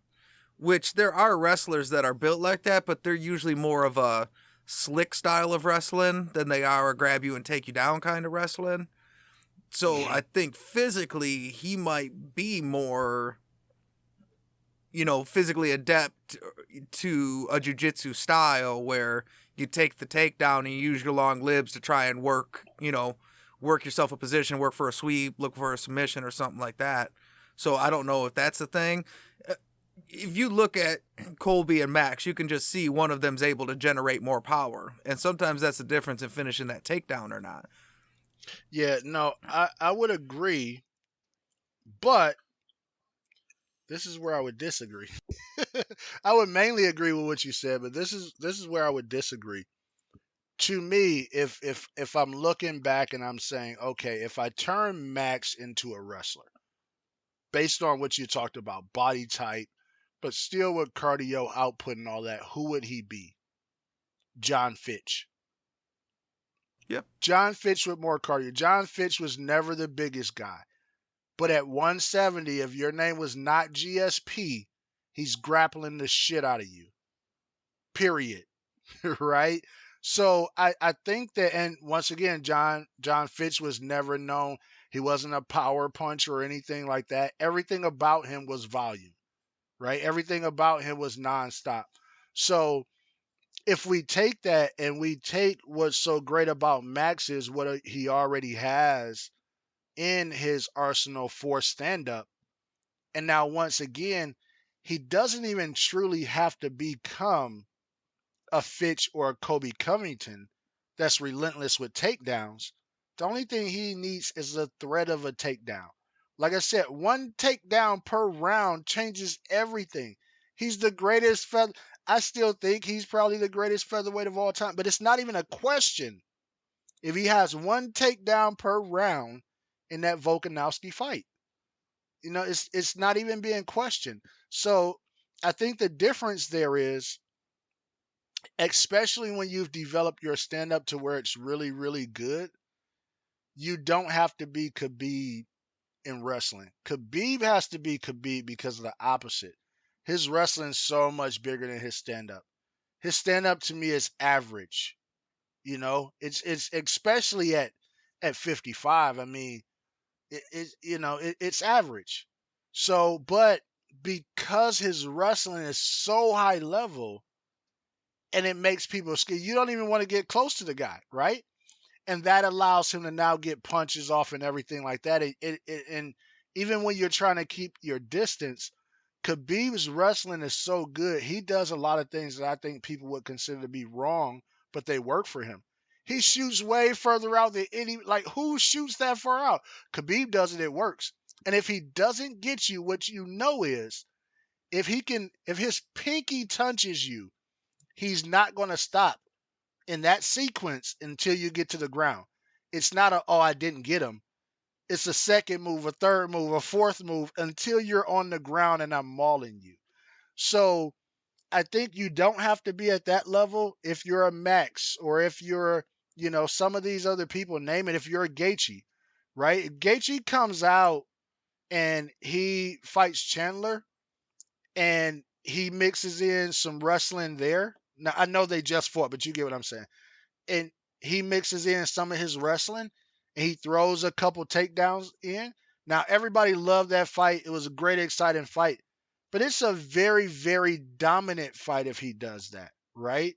which there are wrestlers that are built like that, but they're usually more of a slick style of wrestling than they are a grab you and take you down kind of wrestling. So Hmm. I think physically he might be more, physically adept to a jiu-jitsu style where you take the takedown and you use your long libs to try and work yourself a position, work for a sweep, look for a submission or something like that. So I don't know if that's the thing. if you look at Colby and Max, you can just see one of them's able to generate more power. And sometimes that's the difference in finishing that takedown or not. Yeah, no, I would agree, but this is where I would disagree. I would mainly agree with what you said, but this is where I would disagree. To me, if I'm looking back and I'm saying, okay, if I turn Max into a wrestler, based on what you talked about, body type, but still with cardio output and all that, who would he be? John Fitch. Yep. John Fitch with more cardio. John Fitch was never the biggest guy. But at 170, if your name was not GSP, he's grappling the shit out of you. Period. Right? So I think that, and once again, John Fitch was never known. He wasn't a power puncher or anything like that. Everything about him was volume, right? Everything about him was nonstop. So if we take that and we take what's so great about Max is what he already has in his arsenal for stand up. And now, once again, he doesn't even truly have to become a Fitch or a Kobe Covington that's relentless with takedowns. The only thing he needs is the threat of a takedown. Like I said, one takedown per round changes everything. He's the greatest feather. I still think he's probably the greatest featherweight of all time, but it's not even a question if he has one takedown per round in that Volkanovski fight. It's not even being questioned. So I think the difference there is, especially when you've developed your stand up to where it's really, really good, you don't have to be Khabib in wrestling. Khabib has to be Khabib because of the opposite. His wrestling's so much bigger than his stand up. His stand up to me is average. It's especially at 55. I mean, it's average. So, but because his wrestling is so high level and it makes people scared, you don't even want to get close to the guy, right? And that allows him to now get punches off and everything like that. And even when you're trying to keep your distance, Khabib's wrestling is so good. He does a lot of things that I think people would consider to be wrong, but they work for him. He shoots way further out than any, like, who shoots that far out? Khabib does it, it works. And if he doesn't get you, what you know is if his pinky touches you, he's not going to stop in that sequence until you get to the ground. It's not oh, I didn't get him. It's a second move, a third move, a fourth move until you're on the ground and I'm mauling you. So I think you don't have to be at that level if you're a Max or if you're, some of these other people, name it, if you're a Gaethje, right? Gaethje comes out and he fights Chandler and he mixes in some wrestling there. Now, I know they just fought, but you get what I'm saying. And he mixes in some of his wrestling and he throws a couple takedowns in. Now, everybody loved that fight. It was a great, exciting fight. But it's a very, very dominant fight if he does that, right?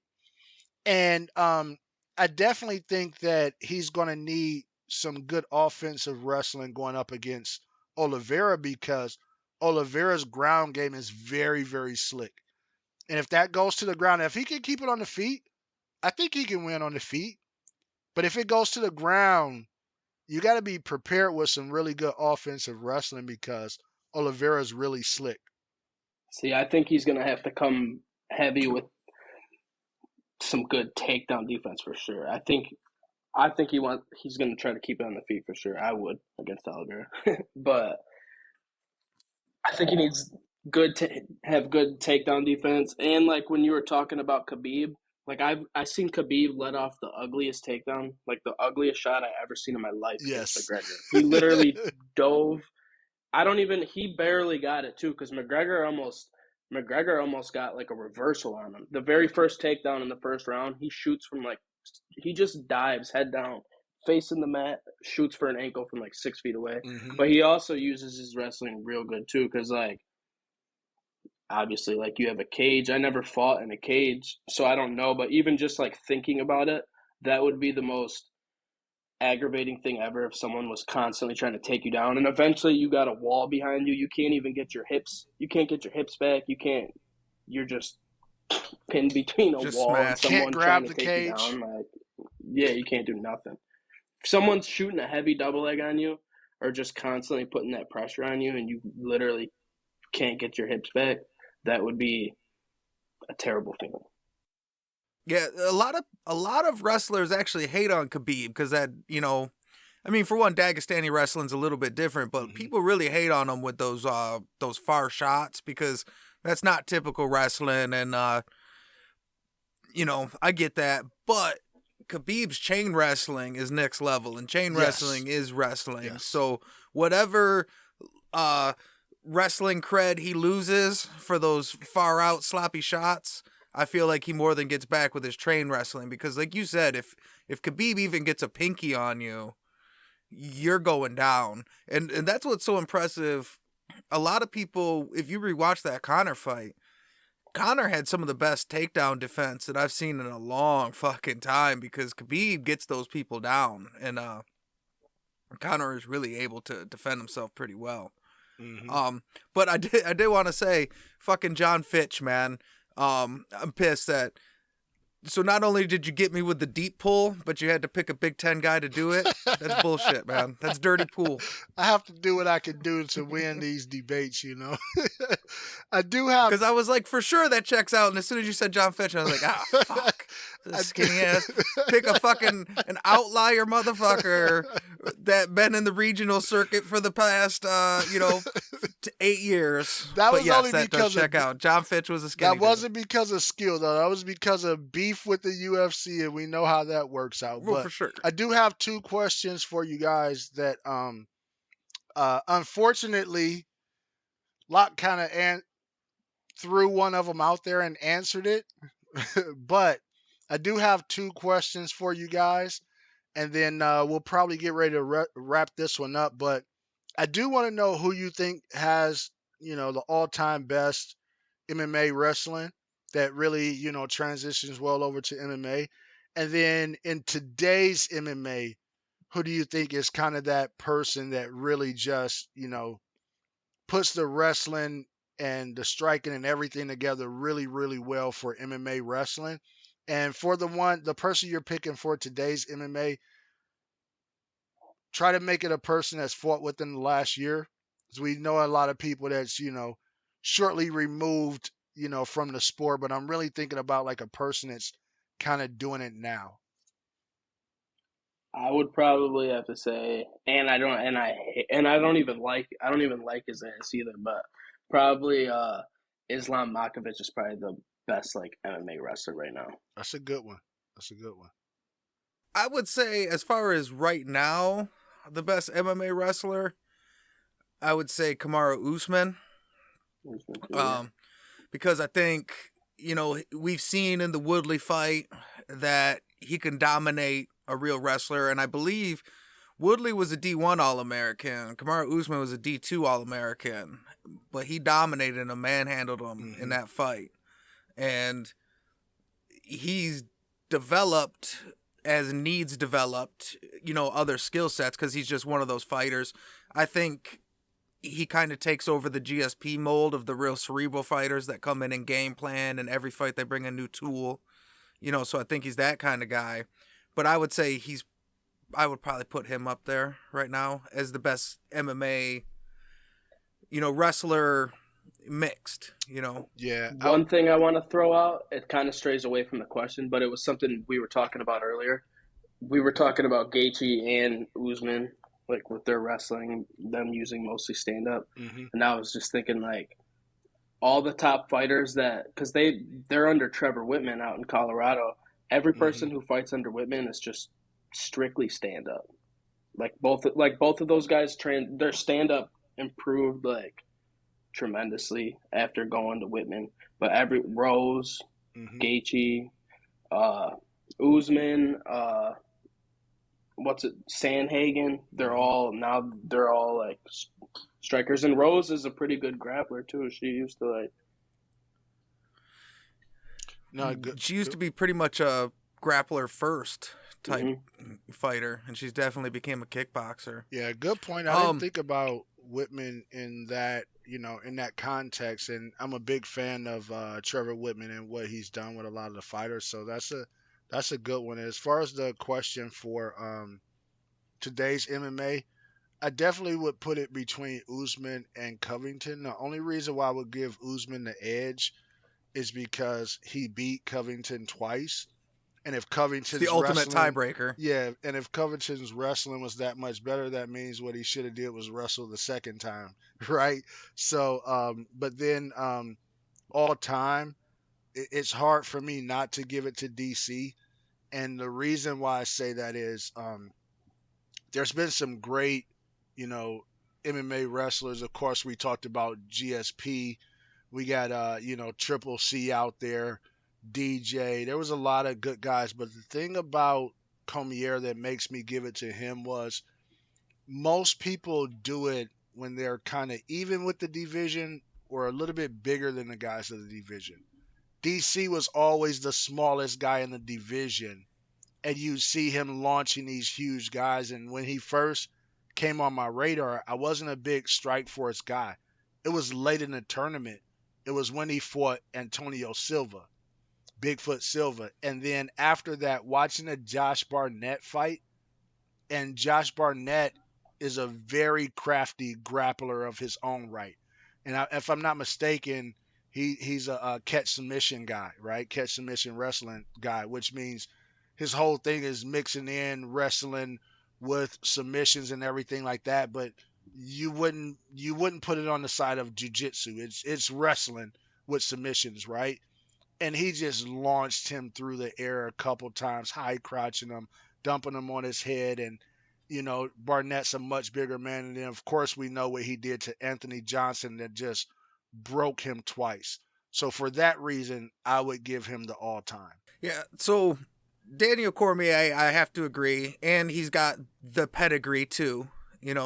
And I definitely think that he's going to need some good offensive wrestling going up against Oliveira because Oliveira's ground game is very, very slick. And if that goes to the ground, if he can keep it on the feet, I think he can win on the feet. But if it goes to the ground, you got to be prepared with some really good offensive wrestling because Oliveira's really slick. See, I think he's gonna have to come heavy with some good takedown defense for sure. I think he's gonna try to keep it on the feet for sure. I would against Oliveira, but I think he needs have good takedown defense. And like when you were talking about Khabib, like I seen Khabib let off the ugliest takedown, like the ugliest shot I ever seen in my life against Yes. McGregor. He literally dove. I don't even. He barely got it too, because McGregor almost got like a reversal on him. The very first takedown in the first round, he shoots from like he just dives head down, facing the mat, shoots for an ankle from like 6 feet away. hmm But he also uses his wrestling real good too, because like obviously like you have a cage. I never fought in a cage, so I don't know. But even just like thinking about it, that would be the most aggravating thing ever if someone was constantly trying to take you down, and eventually you got a wall behind you. You can't even get your hips. You can't get your hips back. You can't. You're just pinned between a Just wall and smashed. Can't someone trying grab to the take you cage. down. Like, yeah, you can't do nothing. If someone's shooting a heavy double leg on you, or just constantly putting that pressure on you, and you literally can't get your hips back, that would be a terrible feeling. Yeah, a lot of wrestlers actually hate on Khabib because that, you know, I mean, for one, Dagestani wrestling's a little bit different, but people really hate on him with those far shots because that's not typical wrestling, and you know, I get that, but Khabib's chain wrestling is next level, and chain wrestling is wrestling. Yes. So whatever wrestling cred he loses for those far out sloppy shots, I feel like he more than gets back with his train wrestling, because like you said, if Khabib even gets a pinky on you, you're going down. And that's what's so impressive. A lot of people, if you rewatch that Conor fight, Conor had some of the best takedown defense that I've seen in a long fucking time, because Khabib gets those people down, and Conor is really able to defend himself pretty well. But I did want to say, fucking John Fitch, man. I'm pissed that. So not only did you get me with the deep pull, but you had to pick a Big Ten guy to do it. That's bullshit, man. That's dirty pool. I have to do what I can do to win these debates, you know. I do have, Because I was like, for sure that checks out. And as soon as you said John Fitch, I was like, ah, fuck. This skinny ass. Pick a fucking an outlier motherfucker that been in the regional circuit for the past, 8 years. That was but yes, only that because does check of, out. John Fitch was a skinny that wasn't because of skill though. That was because of beef with the UFC, and we know how that works out. Well, But for sure. I do have two questions for you guys that unfortunately Locke kind of threw one of them out there and answered it. But I do have two questions for you guys, and then we'll probably get ready to wrap this one up. But I do want to know who you think has, the all-time best MMA wrestling that really, transitions well over to MMA. And then in today's MMA, who do you think is kind of that person that really just, puts the wrestling and the striking and everything together really, really well for MMA wrestling? And for the person you're picking for today's MMA, try to make it a person that's fought within the last year. Because we know a lot of people that's, shortly removed, from the sport, but I'm really thinking about like a person that's kind of doing it now. I would probably have to say, and I don't even like his ass either, but probably Islam Makhachev is probably the best like MMA wrestler right now. That's a good one. That's a good one. I would say, as far as right now, the best MMA wrestler, I would say Kamaru Usman. Because I think, we've seen in the Woodley fight that he can dominate a real wrestler. And I believe Woodley was a D1 All-American. Kamaru Usman was a D2 All-American. But he dominated him, manhandled him in that fight. And he's developed as needs developed, other skill sets, because he's just one of those fighters. I think he kind of takes over the GSP mold of the real cerebral fighters that come in and game plan, and every fight they bring a new tool, so I think he's that kind of guy. But I would say I would probably put him up there right now as the best MMA, wrestler mixed, Yeah. One thing I want to throw out, it kind of strays away from the question, but it was something we were talking about earlier. We were talking about Gaethje and Usman, like with their wrestling, them using mostly stand up, and I was just thinking like all the top fighters because they're under Trevor Whitman out in Colorado. Every person who fights under Whitman is just strictly stand up. Like both of those guys their stand up improved like tremendously after going to Whitman. But every Rose, Gaethje, Usman, Sandhagen, they're all like strikers, and Rose is a pretty good grappler too. She used to like she used to be pretty much a grappler first type fighter, and she's definitely became a kickboxer. Yeah, good point. I didn't think about Whitman in that, in that context, and I'm a big fan of Trevor Whitman and what he's done with a lot of the fighters. So that's a good one. As far as the question for today's MMA, I definitely would put it between Usman and Covington. The only reason why I would give Usman the edge is because he beat Covington twice. And if It's the Covington's ultimate wrestling, tiebreaker. yeah, and if Covington's wrestling was that much better, that means what he should have did was wrestle the second time, right? So, but then all time, it's hard for me not to give it to DC. And the reason why I say that is there's been some great, you know, MMA wrestlers. Of course, we talked about GSP. We got Triple C out there, DJ. There was a lot of good guys, but the thing about Comier that makes me give it to him was most people do it when they're kind of even with the division or a little bit bigger than the guys of the division. DC was always the smallest guy in the division, and you see him launching these huge guys. And when he first came on my radar, I wasn't a big Strikeforce guy. It was late in the tournament. It was when he fought Antonio Silva, Bigfoot Silva. And then after that, watching a Josh Barnett fight, and Josh Barnett is a very crafty grappler of his own right. And if I'm not mistaken, he's a catch submission guy, right? Catch submission wrestling guy, which means his whole thing is mixing in wrestling with submissions and everything like that. But you wouldn't put it on the side of jujitsu. It's wrestling with submissions, right? And he just launched him through the air a couple times, high crouching him, dumping him on his head. And, Barnett's a much bigger man. And then, of course, we know what he did to Anthony Johnson that just broke him twice. So for that reason, I would give him the all time. Yeah, so Daniel Cormier, I have to agree, and he's got the pedigree too.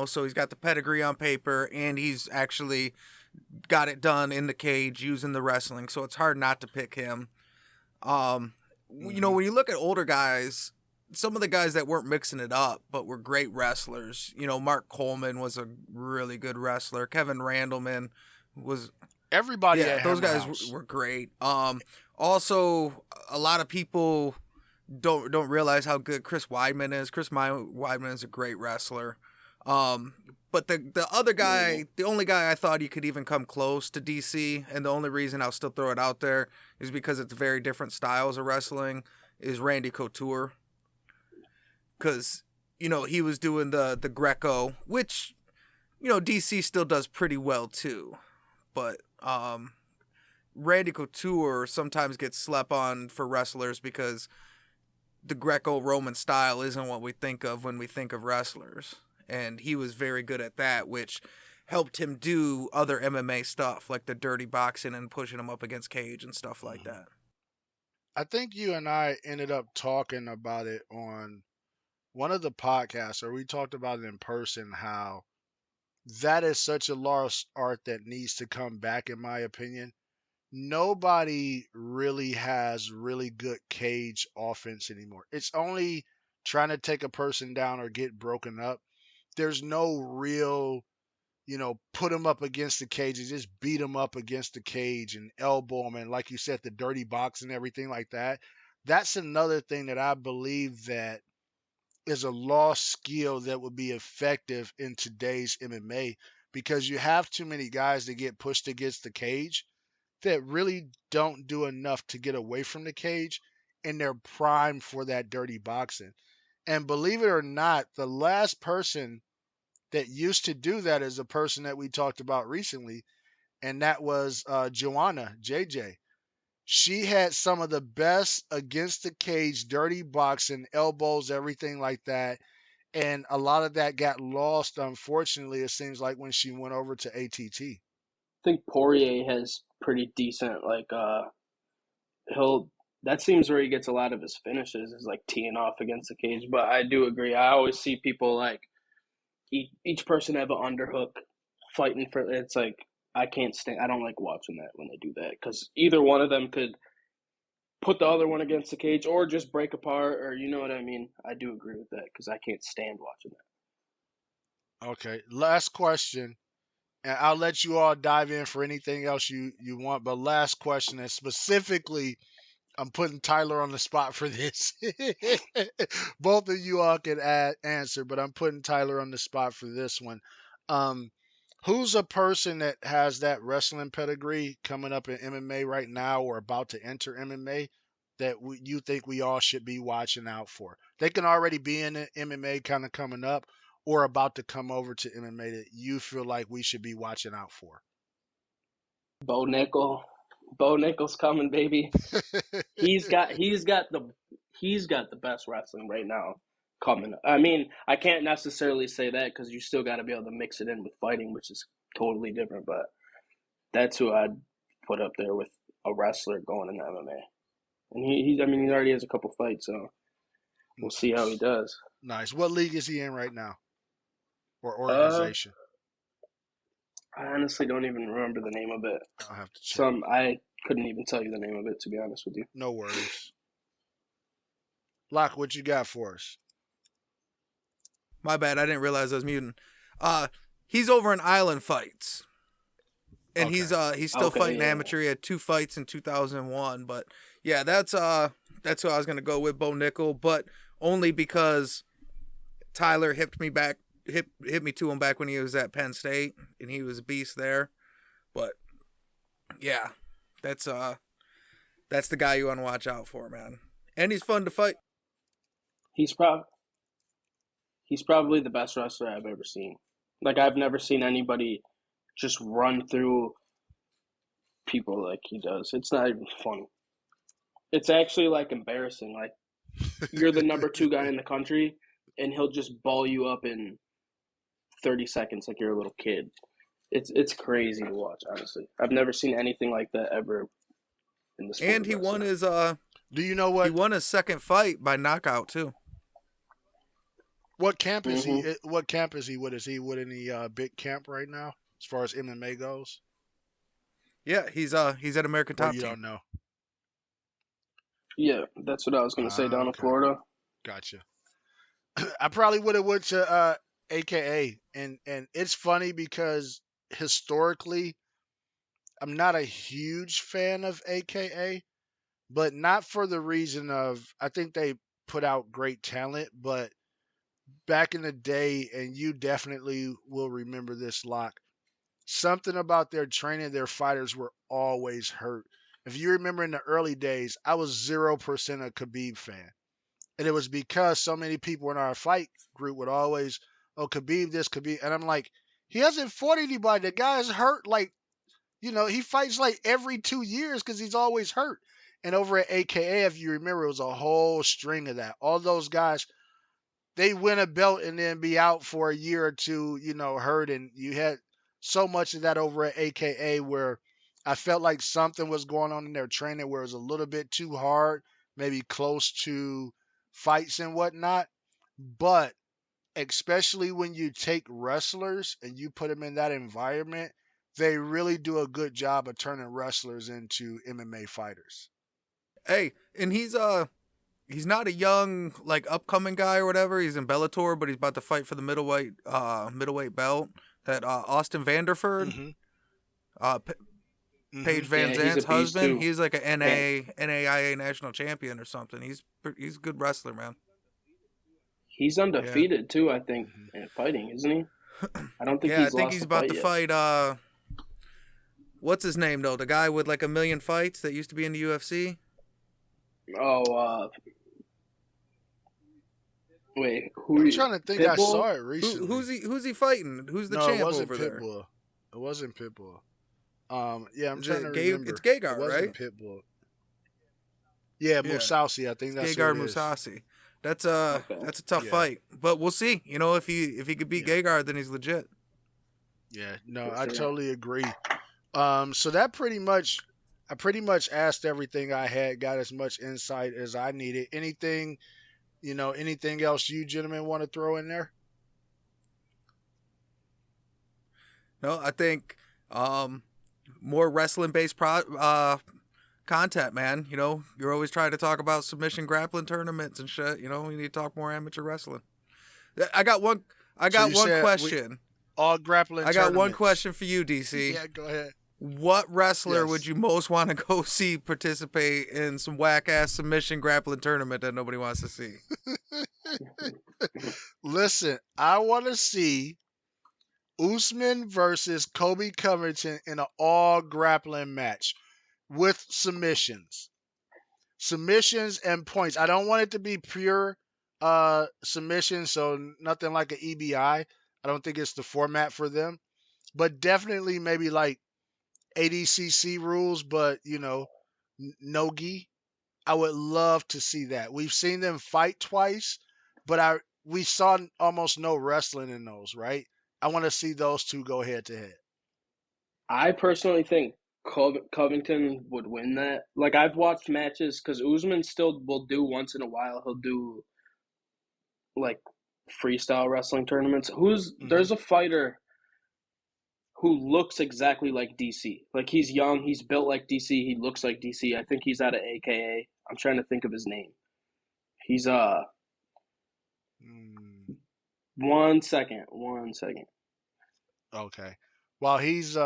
So he's got the pedigree on paper, and he's actually got it done in the cage using the wrestling. So it's hard not to pick him. When you look at older guys, some of the guys that weren't mixing it up but were great wrestlers. Mark Coleman was a really good wrestler. Kevin Randleman was. Everybody Yeah, at those Hammer guys House. were great. Also, a lot of people don't realize how good Chris Weidman is. Chris Weidman is a great wrestler. But the other guy, the only guy I thought he could even come close to DC, and the only reason I'll still throw it out there is because it's very different styles of wrestling, is Randy Couture. Because, he was doing the Greco, which, DC still does pretty well too. But Randy Couture sometimes gets slept on for wrestlers because the Greco-Roman style isn't what we think of when we think of wrestlers. And he was very good at that, which helped him do other MMA stuff, like the dirty boxing and pushing him up against cage and stuff like that. I think you and I ended up talking about it on one of the podcasts, or we talked about it in person, how that is such a lost art that needs to come back, in my opinion. Nobody really has really good cage offense anymore. It's only trying to take a person down or get broken up. There's no real, put them up against the cage and just beat them up against the cage and elbow them. And like you said, the dirty box and everything like that. That's another thing that I believe that is a lost skill that would be effective in today's MMA because you have too many guys that get pushed against the cage that really don't do enough to get away from the cage, and they're primed for that dirty boxing. And believe it or not, the last person that used to do that is a person that we talked about recently, and that was Joanna JJ. She had some of the best against the cage, dirty boxing, elbows, everything like that. And a lot of that got lost, unfortunately, it seems like when she went over to ATT. I think Poirier has pretty decent he'll that seems where he gets a lot of his finishes is like teeing off against the cage. But I do agree. I always see people like each person have an underhook fighting for it's like I can't stand. I don't like watching that when they do that because either one of them could put the other one against the cage or just break apart, or you know what I mean. I do agree with that because I can't stand watching that. Okay, last question, and I'll let you all dive in for anything else you want. But last question, and specifically, I'm putting Tyler on the spot for this. Both of you all can answer, but I'm putting Tyler on the spot for this one. Um, who's a person that has that wrestling pedigree coming up in MMA right now or about to enter MMA that you think we all should be watching out for? They can already be in the MMA kind of coming up or about to come over to MMA that you feel like we should be watching out for. Bo Nickel, Bo Nickel's coming, baby. He's got the best wrestling right now coming. I mean, I can't necessarily say that because you still got to be able to mix it in with fighting, which is totally different. But that's who I'd put up there with a wrestler going into MMA. And he I mean, he already has a couple fights, so we'll see how he does. Nice. What league is he in right now or Uh, organization? I honestly don't even remember the name of it. I'll have to check. I couldn't even tell you the name of it, to be honest with you. No worries. Locke, what you got for us? My bad, I didn't realize I was muting. He's over in Island Fights. And Okay. he's still fighting yeah. amateur. He had 2 fights in 2001, but yeah, that's who I was gonna go with, Bo Nickel, but only because Tyler hit me to him back when he was at Penn State, and he was a beast there. But yeah, that's the guy you want to watch out for, man. And he's fun to fight. He's probably the best wrestler I've ever seen. Like, I've never seen anybody just run through people like he does. It's not even funny. It's actually like embarrassing. Like, you're the number 2 guy in the country, and he'll just ball you up in 30 seconds like you're a little kid. It's crazy to watch, honestly. I've never seen anything like that ever in the sport. And he won his Do you know what? He won his second fight by knockout too. What camp is he? What camp is he with? Is he with any big camp right now as far as MMA goes? Yeah, he's at American Top You Team. don't know. Yeah, that's what I was gonna say. Down in Florida. Gotcha. I probably would have went to AKA, and it's funny because historically, I'm not a huge fan of AKA, but not for the reason of I think they put out great talent, but back in the day, and you definitely will remember this, Lock. Something about their training, their fighters were always hurt. If you remember in the early days, I was 0% a Khabib fan. And it was because so many people in our fight group would always, oh, Khabib this, Khabib. And I'm like, he hasn't fought anybody. The guy's hurt. Like, he fights like every 2 years because he's always hurt. And over at AKA, if you remember, it was a whole string of that. All those guys, they win a belt and then be out for a year or two, hurt. And you had so much of that over at AKA where I felt like something was going on in their training where it was a little bit too hard, maybe close to fights and whatnot. But especially when you take wrestlers and you put them in that environment, they really do a good job of turning wrestlers into MMA fighters. Hey, and he's not a young like upcoming guy or whatever. He's in Bellator, but he's about to fight for the middleweight belt. That Austin Vanderford, Paige Van Zandt's husband. He's like a NAIA national champion or something. He's a good wrestler, man. He's undefeated too, I think, in fighting, isn't he? I don't think I think he's about to fight. What's his name though? The guy with like 1 million fights that used to be in the UFC. Oh, wait, I'm trying to think. Pitbull? I saw it recently. Who's he fighting? Who's the champ over there? Pitbull. It wasn't Pitbull. Yeah, I'm trying to remember. It's Gegard, it wasn't right? Pitbull. Yeah, Mousasi. I think that's Gegard Mousasi. That's a tough fight, but we'll see. If he could beat Gegard, then he's legit. Yeah, no, I totally agree. So that I pretty much asked everything I had, got as much insight as I needed. Anything else you gentlemen want to throw in there? No, I think more wrestling based content, man. You know, you're always trying to talk about submission grappling tournaments and shit. You know, we need to talk more amateur wrestling. I got one. I So got you one said question. all grappling I got one tournaments. question for you, DC. Yeah, go ahead. What wrestler Yes. would you most want to go see participate in some whack ass submission grappling tournament that nobody wants to see? Listen, I want to see Usman versus Kobe Covington in an all grappling match with submissions. Submissions and points. I don't want it to be pure submission, so nothing like an EBI. I don't think it's the format for them. But definitely maybe like ADCC rules, but no gi. I would love to see that. We've seen them fight twice, but we saw almost no wrestling in those, right? I want to see those two go head to head. I personally think Covington would win that. Like, I've watched matches because Usman still will do once in a while. He'll do like freestyle wrestling tournaments. There's a fighter who looks exactly like DC. Like, he's young, he's built like DC, he looks like DC. I think he's out of AKA. I'm trying to think of his name. He's one second. Okay. While he's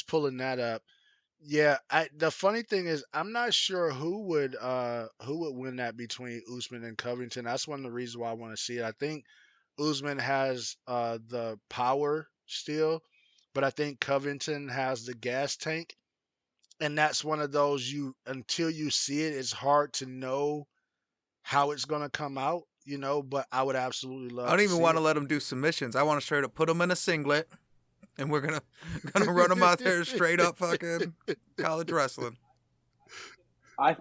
pulling that up, yeah. The funny thing is, I'm not sure who would win that between Usman and Covington. That's one of the reasons why I want to see it. I think Usman has the power still, but I think Covington has the gas tank, and that's one of those until you see it, it's hard to know how it's gonna come out. But I would absolutely love. I don't even see want to it. let him do submissions. I want to straight up put him in a singlet, and we're gonna run him out there straight up fucking college wrestling. I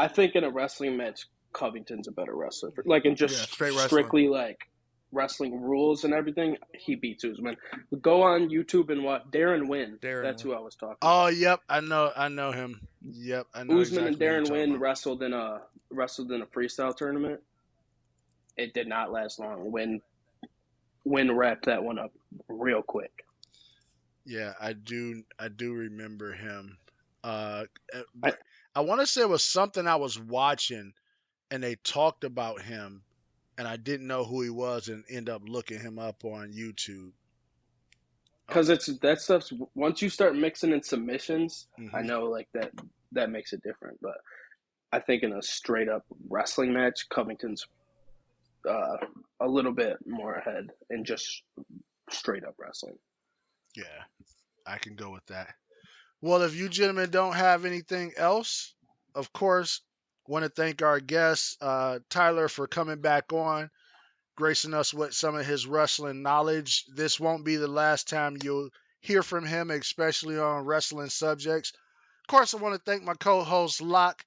think in a wrestling match, Covington's a better wrestler. Like, in just strictly like wrestling rules and everything, he beats Usman. Go on YouTube and watch Darren Wynn. That's who I was talking about. Oh, yep, I know him. Yep, I know Usman exactly and Darren Wynn wrestled in a freestyle tournament. It did not last long. Wynn wrapped that one up real quick. Yeah, I do remember him. I want to say it was something I was watching, and they talked about him, and I didn't know who he was, and end up looking him up on YouTube. Because that stuff's, once you start mixing in submissions, I know like that makes it different. But I think in a straight up wrestling match, Covington's a little bit more ahead in just straight up wrestling. Yeah, I can go with that. Well, if you gentlemen don't have anything else, of course, want to thank our guest, Tyler, for coming back on, gracing us with some of his wrestling knowledge. This won't be the last time you'll hear from him, especially on wrestling subjects. Of course, I want to thank my co-host, Locke.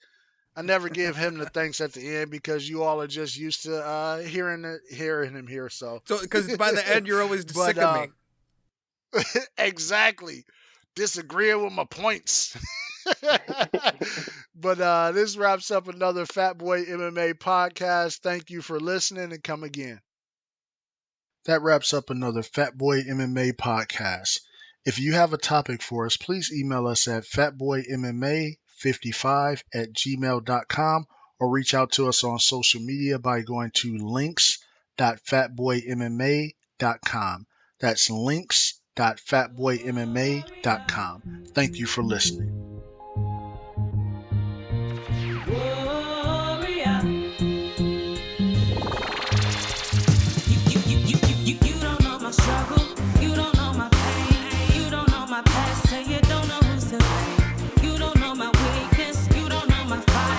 I never give him the thanks at the end because you all are just used to hearing him here. So because by the end, you're always sick of me. Exactly. Disagreeing with my points. But this wraps up another FatBoy MMA podcast. Thank you for listening, and come again. That wraps up another FatBoy MMA podcast. If you have a topic for us, please email us at fatboymma55@gmail.com or reach out to us on social media by going to links.fatboymma.com. That's links.fatboymma.com. Thank you for listening. Say you don't know who's to blame. You don't know my weakness. You don't know my fight.